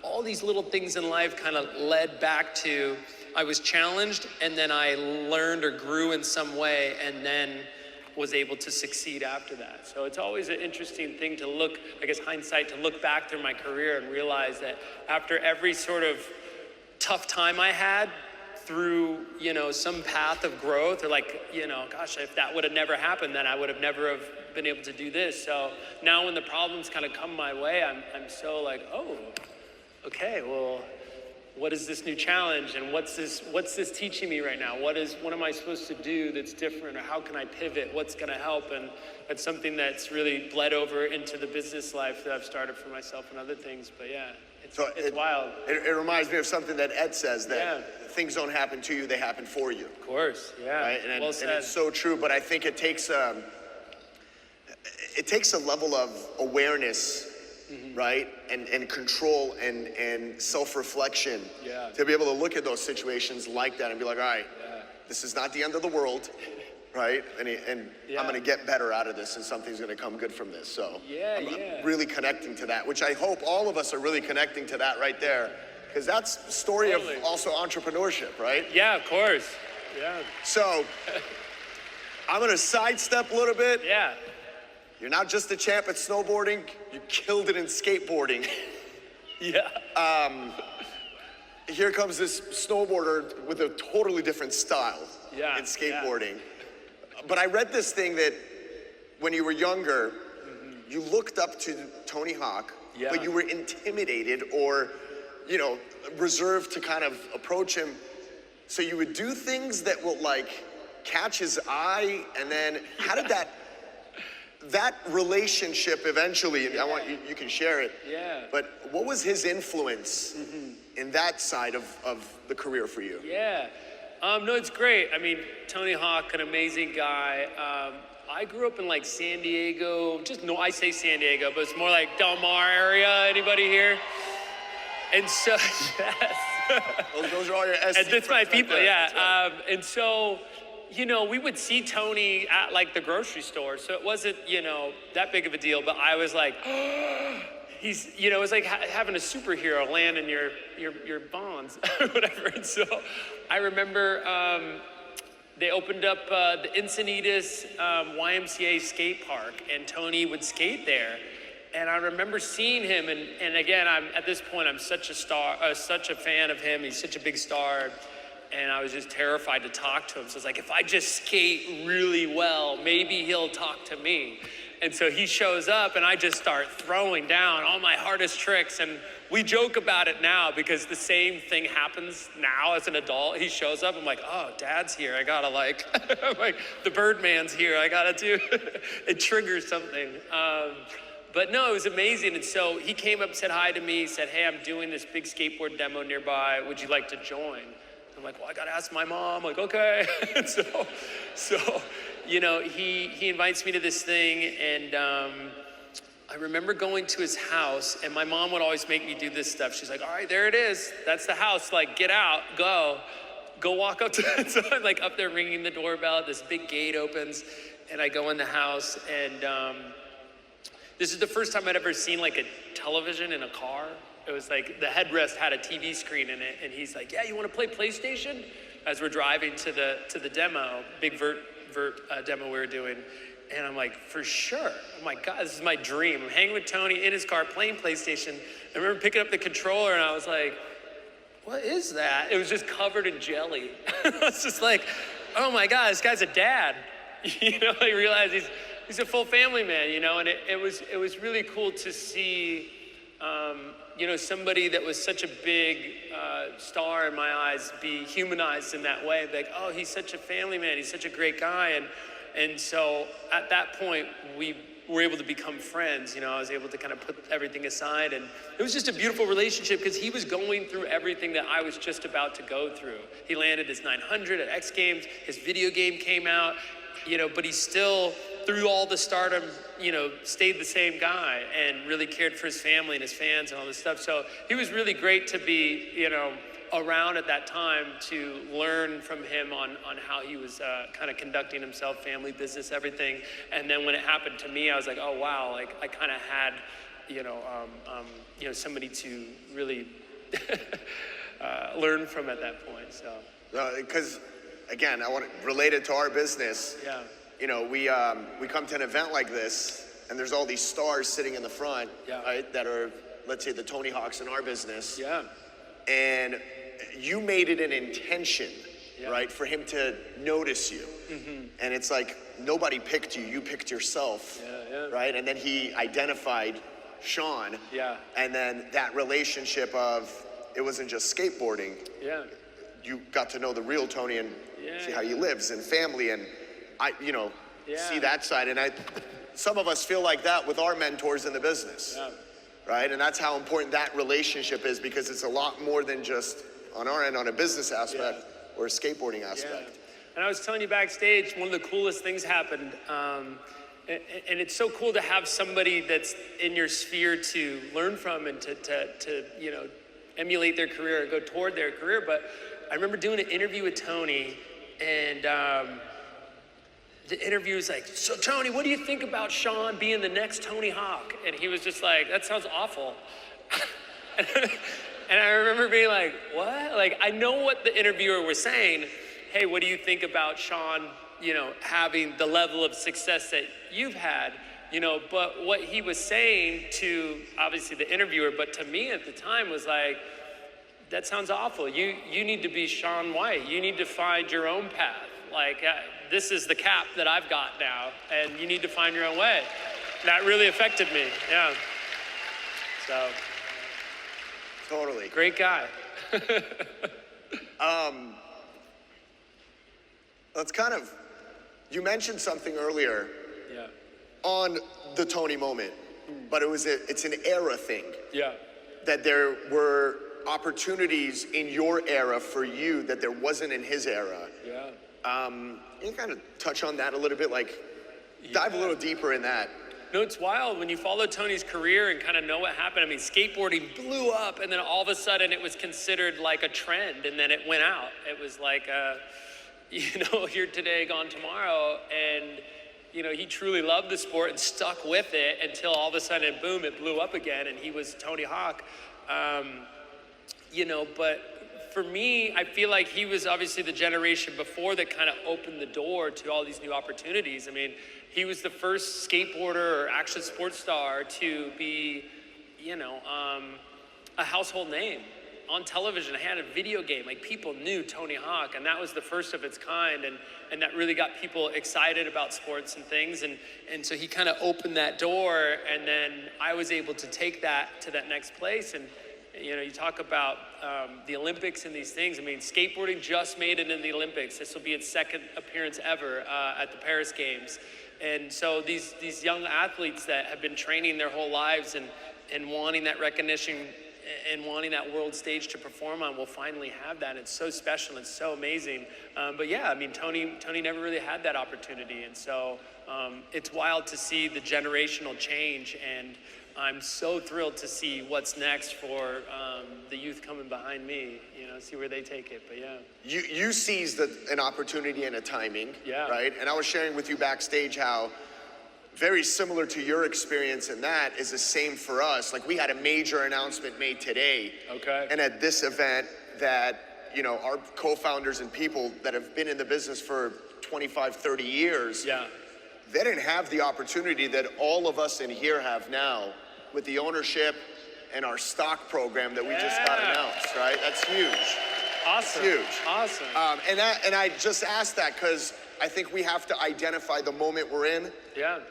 All these little things in life kind of led back to, I was challenged, and then I learned or grew in some way, and then was able to succeed after that. So it's always an interesting thing to look, I guess hindsight, to look back through my career and realize that after every sort of tough time I had through, you know, some path of growth, or like, you know, gosh, if that would have never happened, then I would have never have been able to do this. So now when the problems kind of come my way, I'm so like, oh, okay, well, what is this new challenge, and what's this teaching me right now? What am I supposed to do that's different, or how can I pivot? What's gonna help? And that's something that's really bled over into the business life that I've started for myself and other things. But yeah, it's wild. It reminds me of something that Ed says, that things don't happen to you, they happen for you. Of course, yeah. Right? Well said. And it's so true, but I think it takes a level of awareness, right? And control and self-reflection to be able to look at those situations like that and be like, all right, this is not the end of the world, right? And I'm gonna get better out of this, and something's gonna come good from this. So I'm really connecting to that, which I hope all of us are really connecting to that right there, because that's the story of also entrepreneurship, right? Yeah, of course, yeah. So I'm gonna sidestep a little bit. Yeah. You're not just a champ at snowboarding, you killed it in skateboarding. Here comes this snowboarder with a totally different style in skateboarding. But I read this thing that when you were younger, you looked up to Tony Hawk, but you were intimidated or, you know, reserved to kind of approach him. So you would do things that will like catch his eye, and then how did that relationship eventually, I want you can share it. But what was his influence in that side of the career for you? No, it's great. I mean, Tony Hawk, an amazing guy. I grew up in like San Diego, I say San Diego, but it's more like Del Mar area. Anybody here? And so, Those are all your SC and that's my people, right. And so, you know, we would see Tony at like the grocery store, so it wasn't, you know, that big of a deal, but I was like, he's, you know, it was like having a superhero land in your bonds, or whatever. And so I remember they opened up the Encinitas YMCA skate park, and Tony would skate there. And I remember seeing him, and again, at this point, I'm such a fan of him. He's such a big star. And I was just terrified to talk to him. So it's like, if I just skate really well, maybe he'll talk to me. And so he shows up, and I just start throwing down all my hardest tricks. And we joke about it now because the same thing happens now as an adult. He shows up, I'm like, oh, Dad's here. I gotta like, I'm like, the Birdman's here. I gotta do, it triggers something. But no, it was amazing. And so he came up and said hi to me, said, hey, I'm doing this big skateboard demo nearby. Would you like to join? I'm like, well, I gotta ask my mom. I'm like, okay. so, you know, he invites me to this thing, and I remember going to his house, and my mom would always make me do this stuff. She's like, all right, there it is. That's the house. Like, get out, go walk up to it. So I'm like up there ringing the doorbell. This big gate opens, and I go in the house, and this is the first time I'd ever seen like a television in a car. It was like the headrest had a TV screen in it, and he's like, yeah, you want to play PlayStation? As we're driving to the demo, big vert demo we were doing. And I'm like, for sure. Oh my God, this is my dream. I'm hanging with Tony in his car playing PlayStation. I remember picking up the controller, and I was like, what is that? It was just covered in jelly. I was just like, oh my God, this guy's a dad. You know, I realized he's a full family man, you know, and it was really cool to see, you know, somebody that was such a big star in my eyes be humanized in that way. Like, oh, he's such a family man. He's such a great guy. And so at that point, we were able to become friends. I was able to kind of put everything aside, and it was just a beautiful relationship because he was going through everything that I was just about to go through. He landed his 900 at X Games, his video game came out, but he still, through all the stardom, stayed the same guy and really cared for his family and his fans and all this stuff. So he was really great to be, around at that time to learn from him on how he was kind of conducting himself, family, business, everything. And then when it happened to me, I was like, oh wow, like I kind of had, somebody to really learn from at that point. So. Because again, I want to relate it to our business. Yeah. We come to an event like this, and there's all these stars sitting in the front, right? That are, let's say, the Tony Hawks in our business. Yeah. And you made it an intention, right, for him to notice you. Mm-hmm. And it's like nobody picked you picked yourself, right? And then he identified Shaun. Yeah. And then that relationship of, it wasn't just skateboarding. Yeah. You got to know the real Tony and see how he lives and family, and see that side. And some of us feel like that with our mentors in the business. Yeah. Right? And that's how important that relationship is, because it's a lot more than just on our end on a business aspect or a skateboarding aspect. Yeah. And I was telling you backstage, one of the coolest things happened. And it's so cool to have somebody that's in your sphere to learn from and to emulate their career or go toward their career. But I remember doing an interview with Tony, and the interview was like, so Tony, what do you think about Shaun being the next Tony Hawk? And he was just like, that sounds awful. And I remember being like, what? Like, I know what the interviewer was saying. Hey, what do you think about Shaun, having the level of success that you've had? But what he was saying to, obviously, the interviewer, but to me at the time was like, that sounds awful. You need to be Shaun White. You need to find your own path. Like, this is the cap that I've got now, and you need to find your own way. That really affected me, yeah. So. Totally. Great guy. Let's you mentioned something earlier on the Tony moment, but it's an era thing. Yeah. That there were opportunities in your era for you that there wasn't in his era. Yeah. Can you kind of touch on that a little bit, dive a little deeper in that? No, it's wild when you follow Tony's career and kind of know what happened. I mean, skateboarding blew up, and then all of a sudden it was considered like a trend, and then it went out. It was like, here today, gone tomorrow, and he truly loved the sport and stuck with it until all of a sudden, boom, it blew up again, and he was Tony Hawk. But for me, I feel like he was obviously the generation before that kind of opened the door to all these new opportunities. I mean, he was the first skateboarder or action sports star to be, a household name on television. I had a video game, like people knew Tony Hawk, and that was the first of its kind, and that really got people excited about sports and things, and so he kind of opened that door, and then I was able to take that to that next place. And you talk about the Olympics and these things. I mean, skateboarding just made it in the Olympics. This will be its second appearance ever at the Paris Games. And so these young athletes that have been training their whole lives and wanting that recognition and wanting that world stage to perform on will finally have that. It's so special. It's so amazing. But yeah, I mean, Tony never really had that opportunity. And so it's wild to see the generational change, and I'm so thrilled to see what's next for the youth coming behind me, see where they take it, but yeah. You seized an opportunity and a timing, right? And I was sharing with you backstage how very similar to your experience in that is the same for us. Like, we had a major announcement made today. Okay. And at this event that, our co-founders and people that have been in the business for 25, 30 years, they didn't have the opportunity that all of us in here have now with the ownership and our stock program that we just got announced, right? That's huge. Awesome. That's huge. Awesome. And I just asked that because I think we have to identify the moment we're in,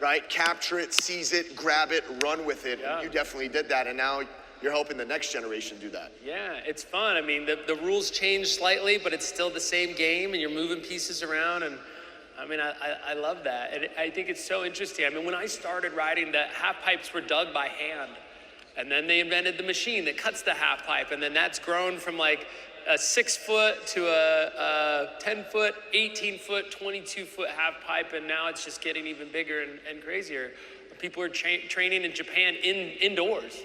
right? Capture it, seize it, grab it, run with it. And you definitely did that, and now you're helping the next generation do that. Yeah, it's fun. I mean, the rules change slightly, but it's still the same game, and you're moving pieces around, and I mean, I love that. And I think it's so interesting. I mean, when I started riding, the half pipes were dug by hand. And then they invented the machine that cuts the half pipe. And then that's grown from like a 6 foot to a 10 foot, 18 foot, 22 foot half pipe. And now it's just getting even bigger and crazier. People are training in Japan indoors.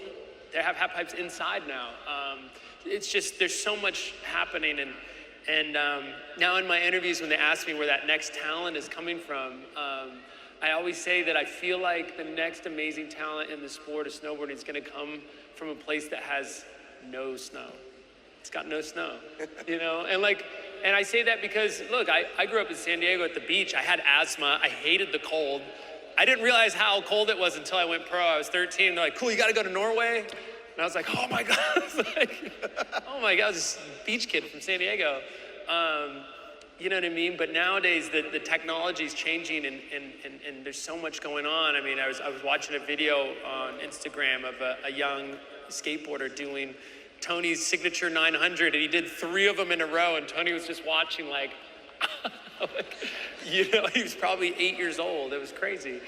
They have half pipes inside now. It's just, there's so much happening. And now in my interviews, when they ask me where that next talent is coming from, I always say that I feel like the next amazing talent in the sport of snowboarding is going to come from a place that has no snow. It's got no snow, you know? And I say that because, look, I grew up in San Diego at the beach. I had asthma. I hated the cold. I didn't realize how cold it was until I went pro. I was 13. They're like, cool, you got to go to Norway? And I was like, oh my God. Oh my God, I was this beach kid from San Diego. You know what I mean? But nowadays, the technology is changing and there's so much going on. I mean, I was watching a video on Instagram of a young skateboarder doing Tony's signature 900, and he did 3 of them in a row, and Tony was just watching like, you know, he was probably 8 years old. It was crazy.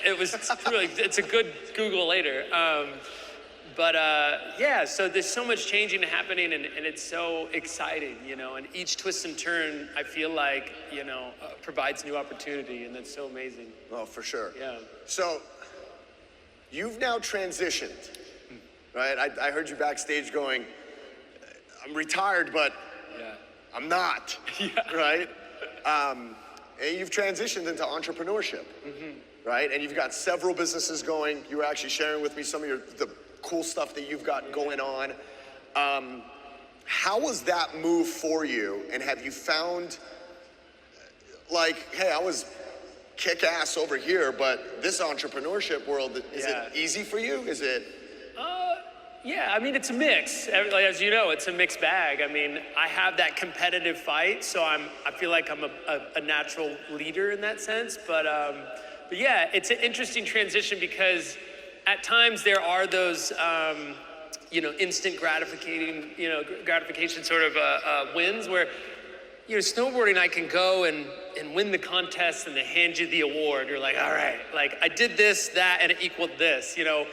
It's a good Google later. Yeah, so there's so much changing and happening, and it's so exciting, you know, and each twist and turn, I feel like, you know, provides new opportunity, and that's so amazing. Oh, for sure. Yeah. So, you've now transitioned, right? I heard you backstage going, I'm retired, but yeah. I'm not, Yeah. right? And you've transitioned into entrepreneurship, right? And you've got several businesses going. You were actually sharing with me some of the cool stuff that you've got going on. How was that move for you? And have you found, like, hey, I was kick-ass over here, but this entrepreneurship world, is it easy for you? Is it? Yeah, I mean, it's a mix. Like, as you know, it's a mixed bag. I mean, I have that competitive fight, so I feel like I'm a natural leader in that sense. But yeah, it's an interesting transition because at times there are those, you know, instant gratification sort of wins where, you know, snowboarding, I can go and win the contest and they hand you the award. You're like, all right, like I did this, that, and it equaled this, you know.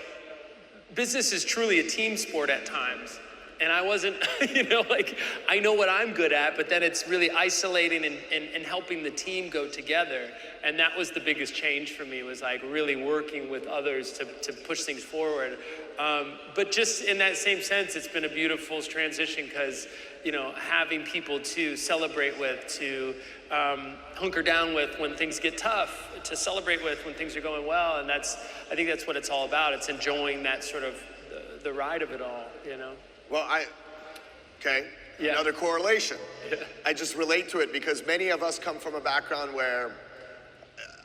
Business is truly a team sport at times. And I wasn't, you know, like, I know what I'm good at, but then it's really isolating and helping the team go together. And that was the biggest change for me, was like really working with others to push things forward. But just in that same sense, it's been a beautiful transition because, you know, having people to celebrate with, to hunker down with when things get tough, to celebrate with when things are going well. And I think that's what it's all about. It's enjoying that sort of the ride of it all, you know? Well, another correlation. Yeah. I just relate to it because many of us come from a background where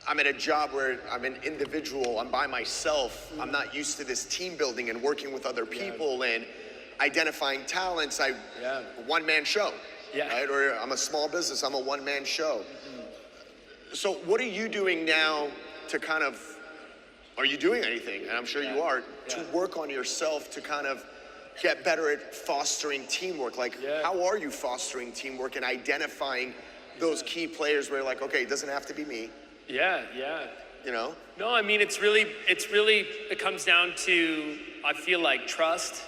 I'm in a job where I'm an individual, I'm by myself, I'm not used to this team building and working with other people and identifying talents. One-man show, right? Or I'm a small business, I'm a one-man show. So what are you doing now to kind of, are you doing anything, and I'm sure you are, to work on yourself to kind of get better at fostering teamwork? Like, how are you fostering teamwork and identifying those key players where you're like, okay, it doesn't have to be me? Yeah. You know? No, I mean, it comes down to, I feel like, trust.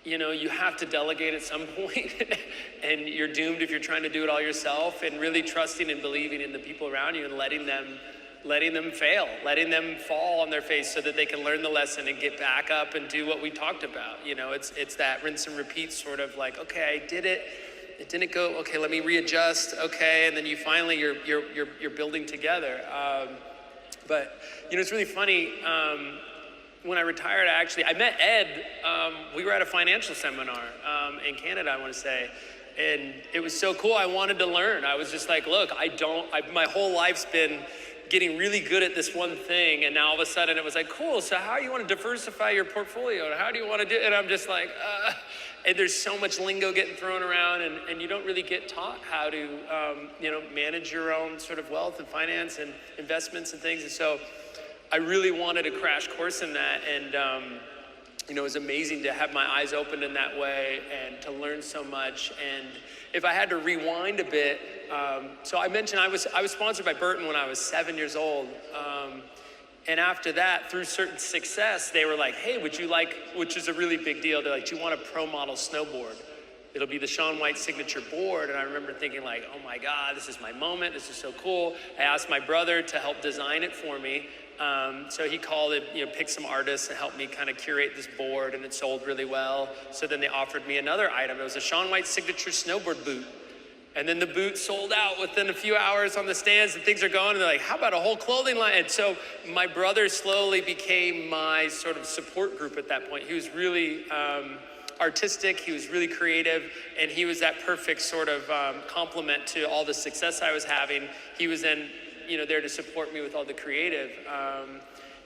You know, you have to delegate at some point and you're doomed if you're trying to do it all yourself, and really trusting and believing in the people around you and letting them fail, letting them fall on their face so that they can learn the lesson and get back up and do what we talked about. You know, it's that rinse and repeat sort of like, okay, I did it. It didn't go, okay, let me readjust, okay, and then you finally, you're building together. But, you know, it's really funny, when I retired, I met Ed, we were at a financial seminar in Canada, I want to say, and it was so cool. I wanted to learn. I was just like, look, my whole life's been getting really good at this one thing, and now all of a sudden it was like, cool, so how do you want to diversify your portfolio, and how do you want to do it? And I'm just like, and there's so much lingo getting thrown around, and you don't really get taught how to, you know, manage your own sort of wealth and finance and investments and things. And so I really wanted a crash course in that, and you know, it was amazing to have my eyes opened in that way and to learn so much. And if I had to rewind a bit, so I mentioned I was sponsored by Burton when I was 7 years old. And after that, through certain success, they were like, hey, would you like, which is a really big deal, they're like, do you want a pro model snowboard? It'll be the Shaun White signature board. And I remember thinking like, oh my God, this is my moment. This is so cool. I asked my brother to help design it for me. So he called it, you know, picked some artists and helped me kind of curate this board, and it sold really well. So then they offered me another item. It was a Shaun White signature snowboard boot. And then the boot sold out within a few hours on the stands, and things are going, and they're like, how about a whole clothing line? And so my brother slowly became my sort of support group at that point. He was really artistic, he was really creative, and he was that perfect sort of complement to all the success I was having. He was then, you know, there to support me with all the creative.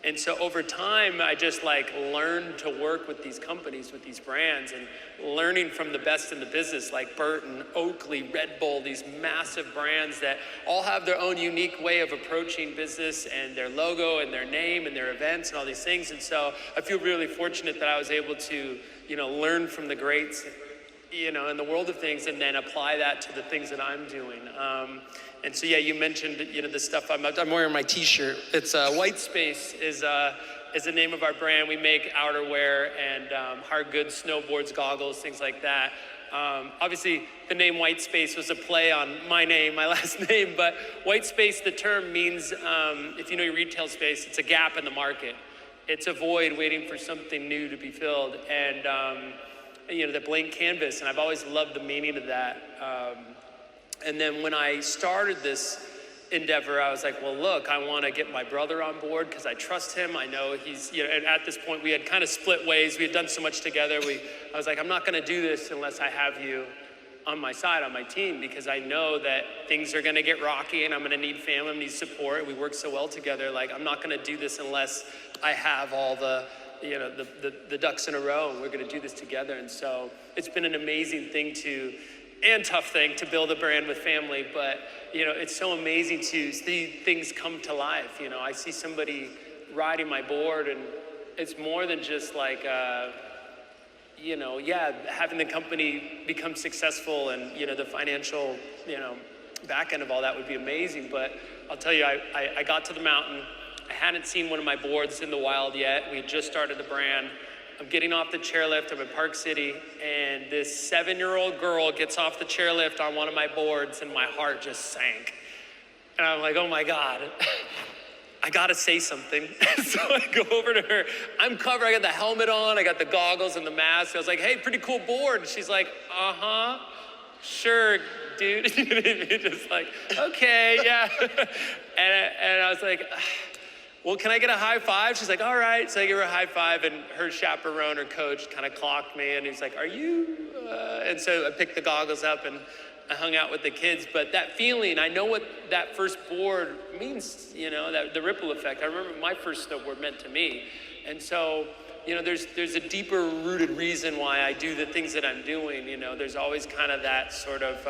And so over time, I just like learned to work with these companies, with these brands, and learning from the best in the business, like Burton, Oakley, Red Bull, these massive brands that all have their own unique way of approaching business and their logo and their name and their events and all these things. And so I feel really fortunate that I was able to, you know, learn from the greats, you know, in the world of things, and then apply that to the things that I'm doing. And so, yeah, you mentioned, you know, the stuff I'm wearing my T-shirt. It's White Space is the name of our brand. We make outerwear and hard goods, snowboards, goggles, things like that. Obviously, the name White Space was a play on my name, my last name, but White Space, the term means, if you know your retail space, it's a gap in the market. It's a void waiting for something new to be filled. And, you know, the blank canvas, and I've always loved the meaning of that. And then when I started this endeavor, I was like, well, look, I want to get my brother on board because I trust him. I know he's, you know, and at this point we had kind of split ways. We had done so much together. I was like, I'm not going to do this unless I have you on my side, on my team, because I know that things are going to get rocky and I'm going to need family, I'm going to need support. We work so well together. Like, I'm not going to do this unless I have all the, you know, the ducks in a row, and we're going to do this together. And so it's been an amazing thing and tough thing to build a brand with family, but, you know, it's so amazing to see things come to life. You know, I see somebody riding my board, and it's more than just like, you know, yeah, having the company become successful and, you know, the financial, you know, back end of all that would be amazing. But I'll tell you, I got to the mountain. I hadn't seen one of my boards in the wild yet. We had just started the brand. I'm getting off the chairlift. I'm in Park City, and this 7-year-old girl gets off the chairlift on one of my boards, and my heart just sank. And I'm like, oh my God, I gotta say something. So I go over to her. I'm covered. I got the helmet on. I got the goggles and the mask. I was like, hey, pretty cool board. And she's like, sure, dude. Just like, okay, yeah. And I was like, well, can I get a high five? She's like, all right. So I give her a high five, and her chaperone or coach kind of clocked me, and he's like, are you? And so I picked the goggles up and I hung out with the kids. But that feeling, I know what that first board means, you know, that the ripple effect. I remember my first snowboard meant to me. And so, you know, there's a deeper rooted reason why I do the things that I'm doing. You know, there's always kind of that sort of,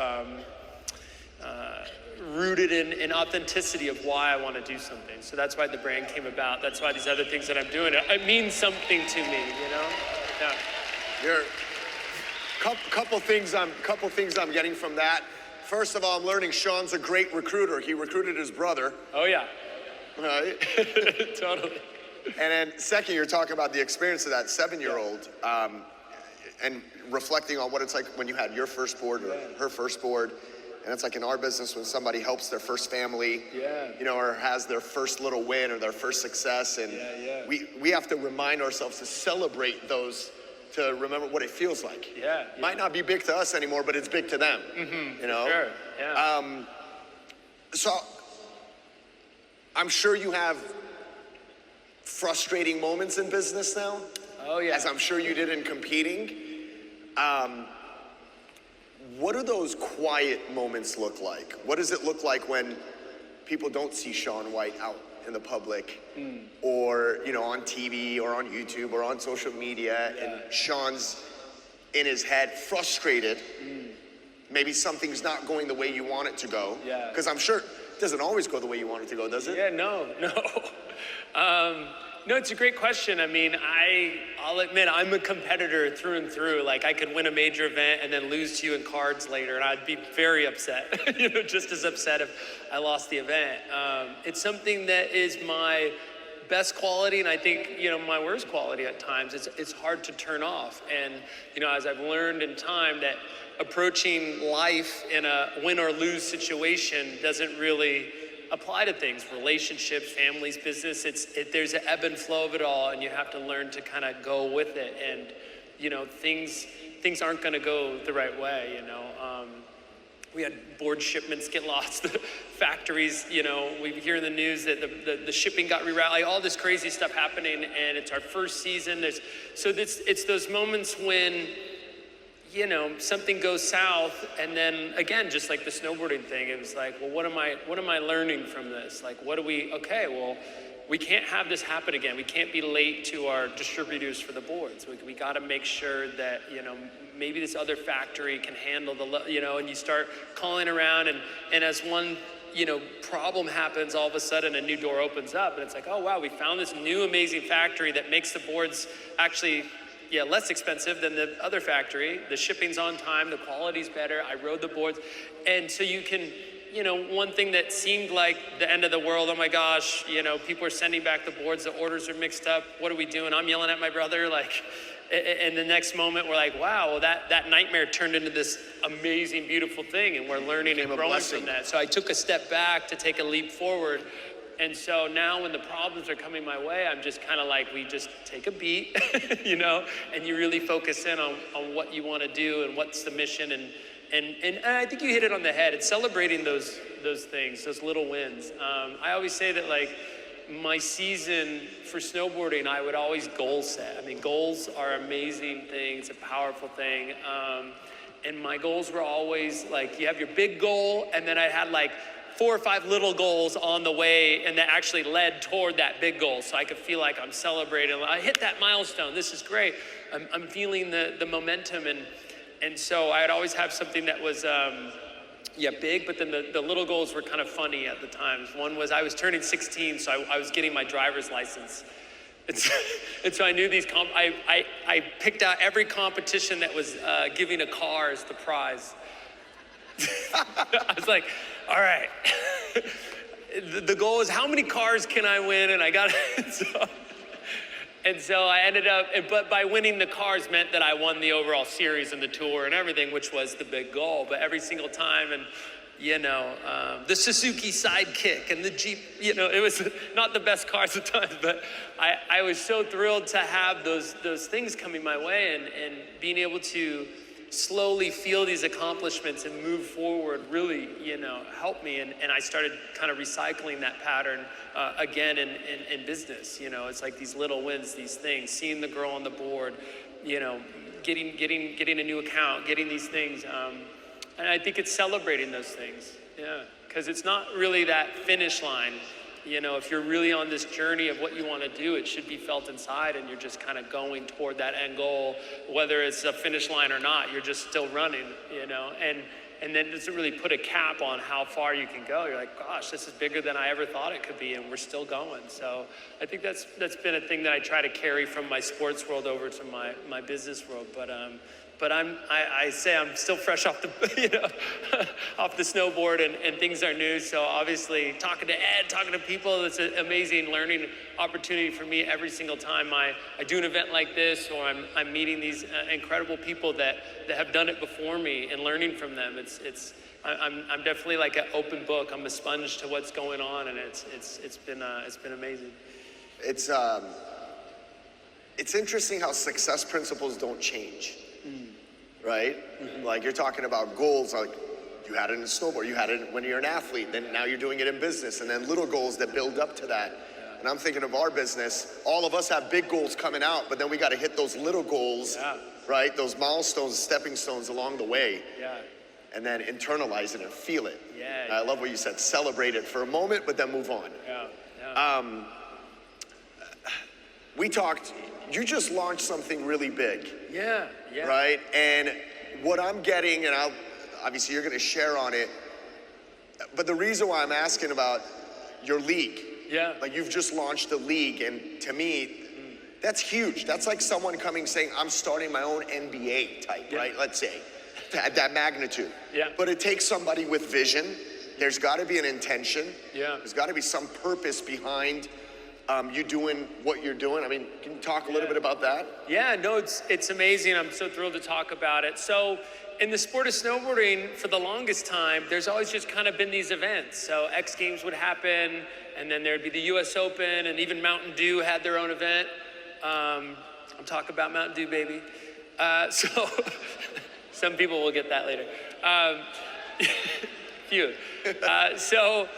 rooted in authenticity of why I want to do something. So that's why the brand came about. That's why these other things that I'm doing, it means something to me, you know? Yeah. You're couple things I'm getting from that. First of all, I'm learning Shaun's a great recruiter. He recruited his brother. Oh yeah. Right? Totally. And then second, you're talking about the experience of that 7-year-old, and reflecting on what it's like when you had your first board or her first board. And it's like in our business when somebody helps their first family, you know, or has their first little win or their first success. And we have to remind ourselves to celebrate those, to remember what it feels like. Might not be big to us anymore, but it's big to them, you know? Sure, yeah. So I'm sure you have frustrating moments in business now. Oh yeah. As I'm sure you did in competing. What do those quiet moments look like? What does it look like when people don't see Shaun White out in the public, or, you know, on TV or on YouTube or on social media, and Shaun's in his head frustrated? Maybe something's not going the way you want it to go. Because I'm sure it doesn't always go the way you want it to go, does it? Yeah, no. No, it's a great question. I mean, I'll admit I'm a competitor through and through. Like I could win a major event and then lose to you in cards later, and I'd be very upset. Just as upset if I lost the event. It's something that is my best quality, and I think my worst quality at times. It's hard to turn off, and as I've learned in time that approaching life in a win or lose situation doesn't really apply to things, relationships, families, business. There's an ebb and flow of it all, and you have to learn to kind of go with it. And things aren't going to go the right way. We had board shipments get lost, the factories. We hear in the news that the shipping got rerouted, like all this crazy stuff happening, and it's our first season. It's those moments when something goes south, and then again, just like the snowboarding thing, it was like, well, what am I learning from this? Like, we can't have this happen again. We can't be late to our distributors for the boards. We got to make sure that, maybe this other factory can handle and you start calling around, and as one, problem happens, all of a sudden a new door opens up, and it's like, oh wow, we found this new amazing factory that makes the boards actually less expensive than the other factory. The shipping's on time, the quality's better. I rode the boards. And so you can, one thing that seemed like the end of the world, oh my gosh, people are sending back the boards, the orders are mixed up. What are we doing? I'm yelling at my brother. And the next moment we're like, wow, well that nightmare turned into this amazing, beautiful thing. And we're learning and growing from that. So I took a step back to take a leap forward. And so now when the problems are coming my way, I'm just kind of like, we just take a beat, and you really focus in on what you want to do and what's the mission. And I think you hit it on the head. It's celebrating those things, those little wins. I always say that my season for snowboarding, I would always goal set. I mean, goals are an amazing thing. It's a powerful thing. And my goals were always you have your big goal, and then I had 4 or 5 little goals on the way, and that actually led toward that big goal. So I could feel like I'm celebrating. I hit that milestone. This is great. I'm feeling the momentum. And so I'd always have something that was, big, but then the little goals were kind of funny at the times. One was I was turning 16, so I was getting my driver's license. And so I knew these, I picked out every competition that was giving a car as the prize. I was like, all right, the goal is how many cars can I win? And I got it. And so I ended up, but by winning the cars meant that I won the overall series and the tour and everything, which was the big goal. But every single time, and the Suzuki Sidekick and the Jeep, it was not the best cars at times, but I was so thrilled to have those things coming my way, and being able to slowly feel these accomplishments and move forward really, helped me. And I started kind of recycling that pattern again in business. It's like these little wins, these things, seeing the girl on the board, getting a new account, getting these things. And I think it's celebrating those things. Yeah, because it's not really that finish line. If you're really on this journey of what you want to do, it should be felt inside, and you're just kind of going toward that end goal, whether it's a finish line or not. You're just still running, and then it doesn't really put a cap on how far you can go. You're like, gosh, this is bigger than I ever thought it could be, and we're still going. So I think that's been a thing that I try to carry from my sports world over to my business world. But I say I'm still fresh off the, off the snowboard, and things are new. So obviously talking to Ed, talking to people, it's an amazing learning opportunity for me every single time I do an event like this, or I'm meeting these incredible people that have done it before me and learning from them. I'm definitely like an open book. I'm a sponge to what's going on, and it's been amazing. It's interesting how success principles don't change. Right? Mm-hmm. Like you're talking about goals, like you had it in snowboard, you had it when you're an athlete, then now you're doing it in business, and then little goals that build up to that. Yeah. And I'm thinking of our business, all of us have big goals coming out, but then we got to hit those little goals, right? Those milestones, stepping stones along the way. Yeah. And then internalize it and feel it. Yeah. I love what you said, celebrate it for a moment, but then move on. Yeah. Yeah. We talked, you just launched something really big. Yeah. Right? And what I'm getting, and obviously you're going to share on it, but the reason why I'm asking about your league, Yeah. Like you've just launched a league, and to me, that's huge. That's like someone coming saying, I'm starting my own NBA type, right? Let's say, at that magnitude. Yeah. But it takes somebody with vision. There's gotta be an intention. Yeah. There's gotta be some purpose behind you doing what you're doing. I mean, can you talk a little bit about that? Yeah, no, it's amazing. I'm so thrilled to talk about it. So in the sport of snowboarding, for the longest time, there's always just kind of been these events. So X Games would happen, and then there'd be the US Open, and even Mountain Dew had their own event. I'm talking about Mountain Dew, baby. So some people will get that later. Few. So,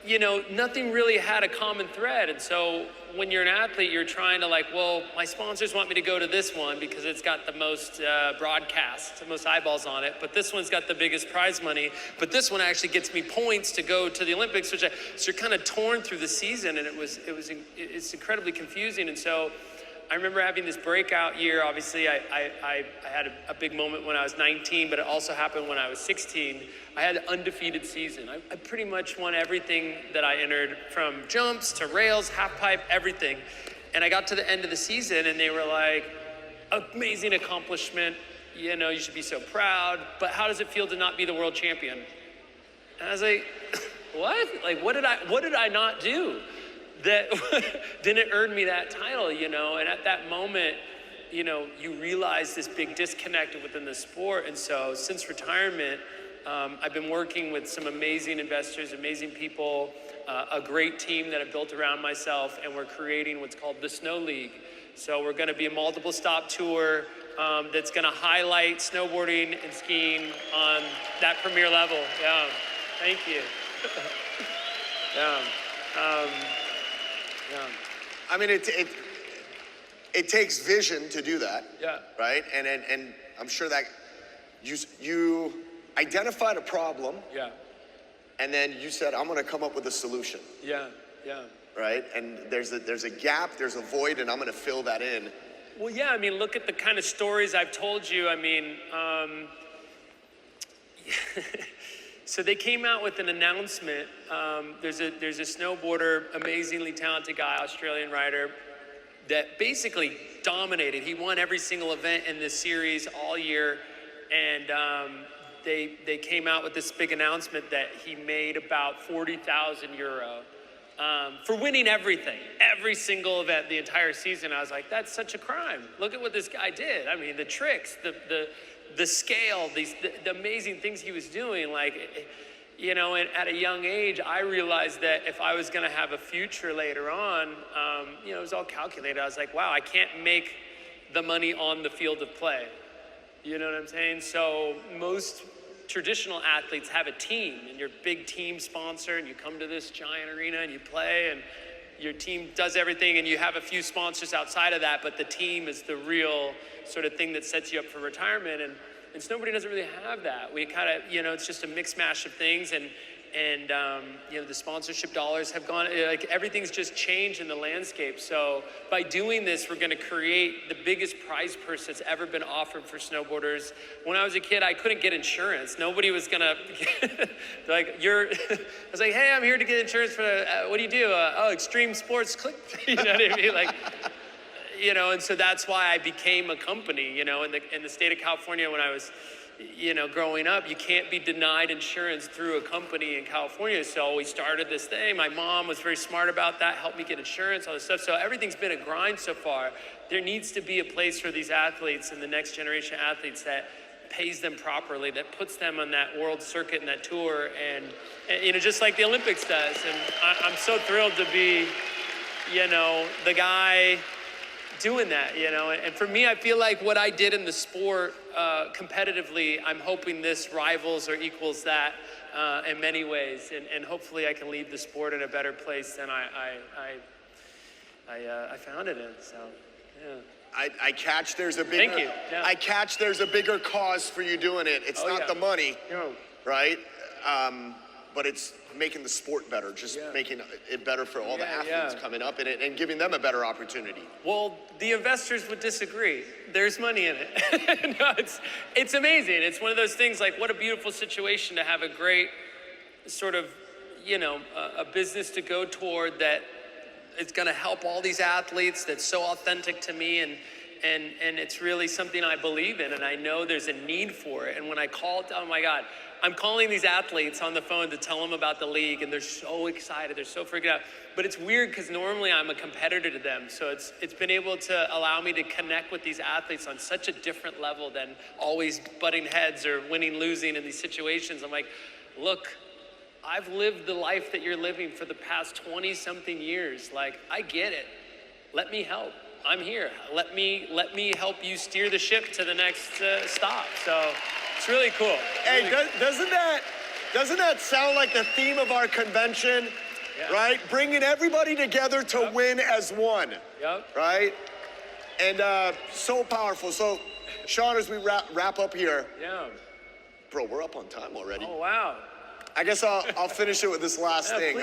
you know, nothing really had a common thread. And so when you're an athlete, you're trying to like, well, my sponsors want me to go to this one because it's got the most broadcasts, the most eyeballs on it. But this one's got the biggest prize money. But this one actually gets me points to go to the Olympics, so you're kind of torn through the season, and it's incredibly confusing. And so I remember having this breakout year. Obviously, I had a big moment when I was 19, but it also happened when I was 16. I had an undefeated season. I pretty much won everything that I entered, from jumps to rails, half pipe, everything. And I got to the end of the season, and they were like, amazing accomplishment. You know, you should be so proud. But how does it feel to not be the world champion? And I was like, what? Like, what did I not do that didn't earn me that title, you know? And at that moment, you know, you realize this big disconnect within the sport. And so since retirement, I've been working with some amazing investors, amazing people, a great team that I've built around myself, and we're creating what's called the Snow League. So we're gonna be a multiple stop tour that's gonna highlight snowboarding and skiing on that premier level. Yeah, thank you. Yeah. Yeah. I mean, it takes vision to do that. Yeah. Right? And I'm sure that you identified a problem. Yeah. And then you said, I'm gonna come up with a solution. Yeah. Yeah. Right? And there's a gap, there's a void, and I'm gonna fill that in. Well, yeah, I mean, look at the kind of stories I've told you. I mean, so they came out with an announcement. There's a snowboarder, amazingly talented guy, Australian rider, that basically dominated. He won every single event in this series all year, and they came out with this big announcement that he made about 40,000 euro for winning everything, every single event, the entire season. I was like, that's such a crime. Look at what this guy did. I mean, the tricks, the scale, the amazing things he was doing. Like, you know, and at a young age, I realized that if I was gonna have a future later on, you know, it was all calculated. I was like, wow, I can't make the money on the field of play. You know what I'm saying? So most traditional athletes have a team, and you're a big team sponsor, and you come to this giant arena and you play, and your team does everything, and you have a few sponsors outside of that, but the team is the real sort of thing that sets you up for retirement. And snowboarding doesn't really have that. We kind of, you know, it's just a mix mash of things, and you know, the sponsorship dollars have gone, like everything's just changed in the landscape. So by doing this, we're gonna create the biggest prize purse that's ever been offered for snowboarders. When I was a kid, I couldn't get insurance. Nobody was gonna, like, I was like, hey, I'm here to get insurance for, what do you do? Oh, extreme sports, click, you know what I mean? Like, you know, and so that's why I became a company, you know, in the state of California when I was, you know, growing up, you can't be denied insurance through a company in California. So we started this thing. My mom was very smart about that, helped me get insurance, all this stuff. So everything's been a grind so far. There needs to be a place for these athletes and the next generation athletes that pays them properly, that puts them on that world circuit and that tour, and you know, just like the Olympics does. And I'm so thrilled to be, you know, the guy doing that, you know. And for me, I feel like what I did in the sport competitively, I'm hoping this rivals or equals that in many ways, and hopefully I can leave the sport in a better place than I found it in. So, yeah. I catch there's a bigger. Thank you. Yeah. I catch there's a bigger cause for you doing it. It's not the money, right? But it's making the sport better, just making it better for all the athletes coming up in it and giving them a better opportunity. Well, the investors would disagree. There's money in it. No, it's amazing. It's one of those things, like, what a beautiful situation to have a great sort of, a business to go toward that is going to help all these athletes, that's so authentic to me, and it's really something I believe in, and I know there's a need for it. And when I called, oh my God, I'm calling these athletes on the phone to tell them about the league, and they're so excited, they're so freaking out. But it's weird because normally I'm a competitor to them, so it's been able to allow me to connect with these athletes on such a different level than always butting heads or winning, losing in these situations. I'm like, look, I've lived the life that you're living for the past 20 something years. Like, I get it. Let me help. I'm here. Let me help you steer the ship to the next stop. So it's really cool. Hey, doesn't that sound like the theme of our convention? Yeah. Right? Bringing everybody together to win as one. Yep. Right? And so powerful. So, Shaun, as we wrap up here. Yeah. Bro, we're up on time already. Oh, wow. I guess I'll finish it with this last thing.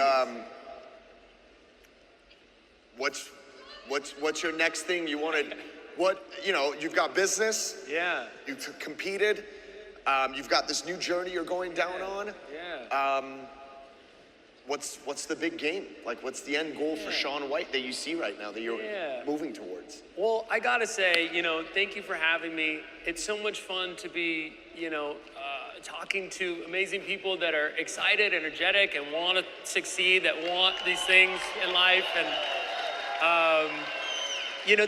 What's your next thing you want to, you've got business. Yeah. You've competed. You've got this new journey you're going down on. Yeah. What's the big game? Like, what's the end goal for Shaun White that you see right now that you're moving towards? Well, I gotta say, thank you for having me. It's so much fun to be, talking to amazing people that are excited, energetic, and want to succeed, that want these things in life. And,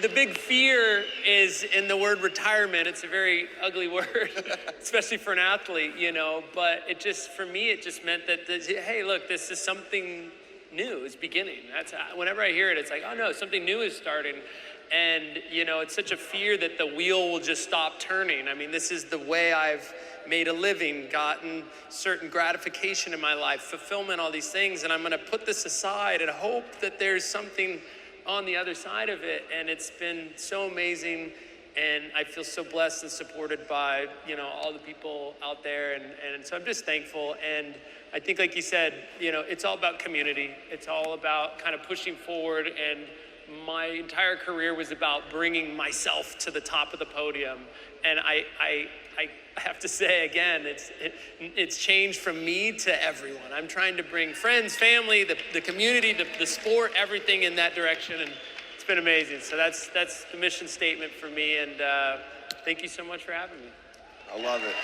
the big fear is in the word retirement. It's a very ugly word, especially for an athlete, but for me, it just meant that, hey, look, this is something new. It's beginning. Whenever I hear it, it's like, oh no, something new is starting. And, it's such a fear that the wheel will just stop turning. I mean, this is the way I've made a living, gotten certain gratification in my life, fulfillment, all these things. And I'm going to put this aside and hope that there's something on the other side of it. And it's been so amazing. And I feel so blessed and supported by, all the people out there. And so I'm just thankful. And I think, like you said, it's all about community. It's all about kind of pushing forward. And my entire career was about bringing myself to the top of the podium. And I have to say again, it's changed from me to everyone. I'm trying to bring friends, family, the community, the sport, everything in that direction. And it's been amazing. So that's the mission statement for me. And thank you so much for having me. I love it.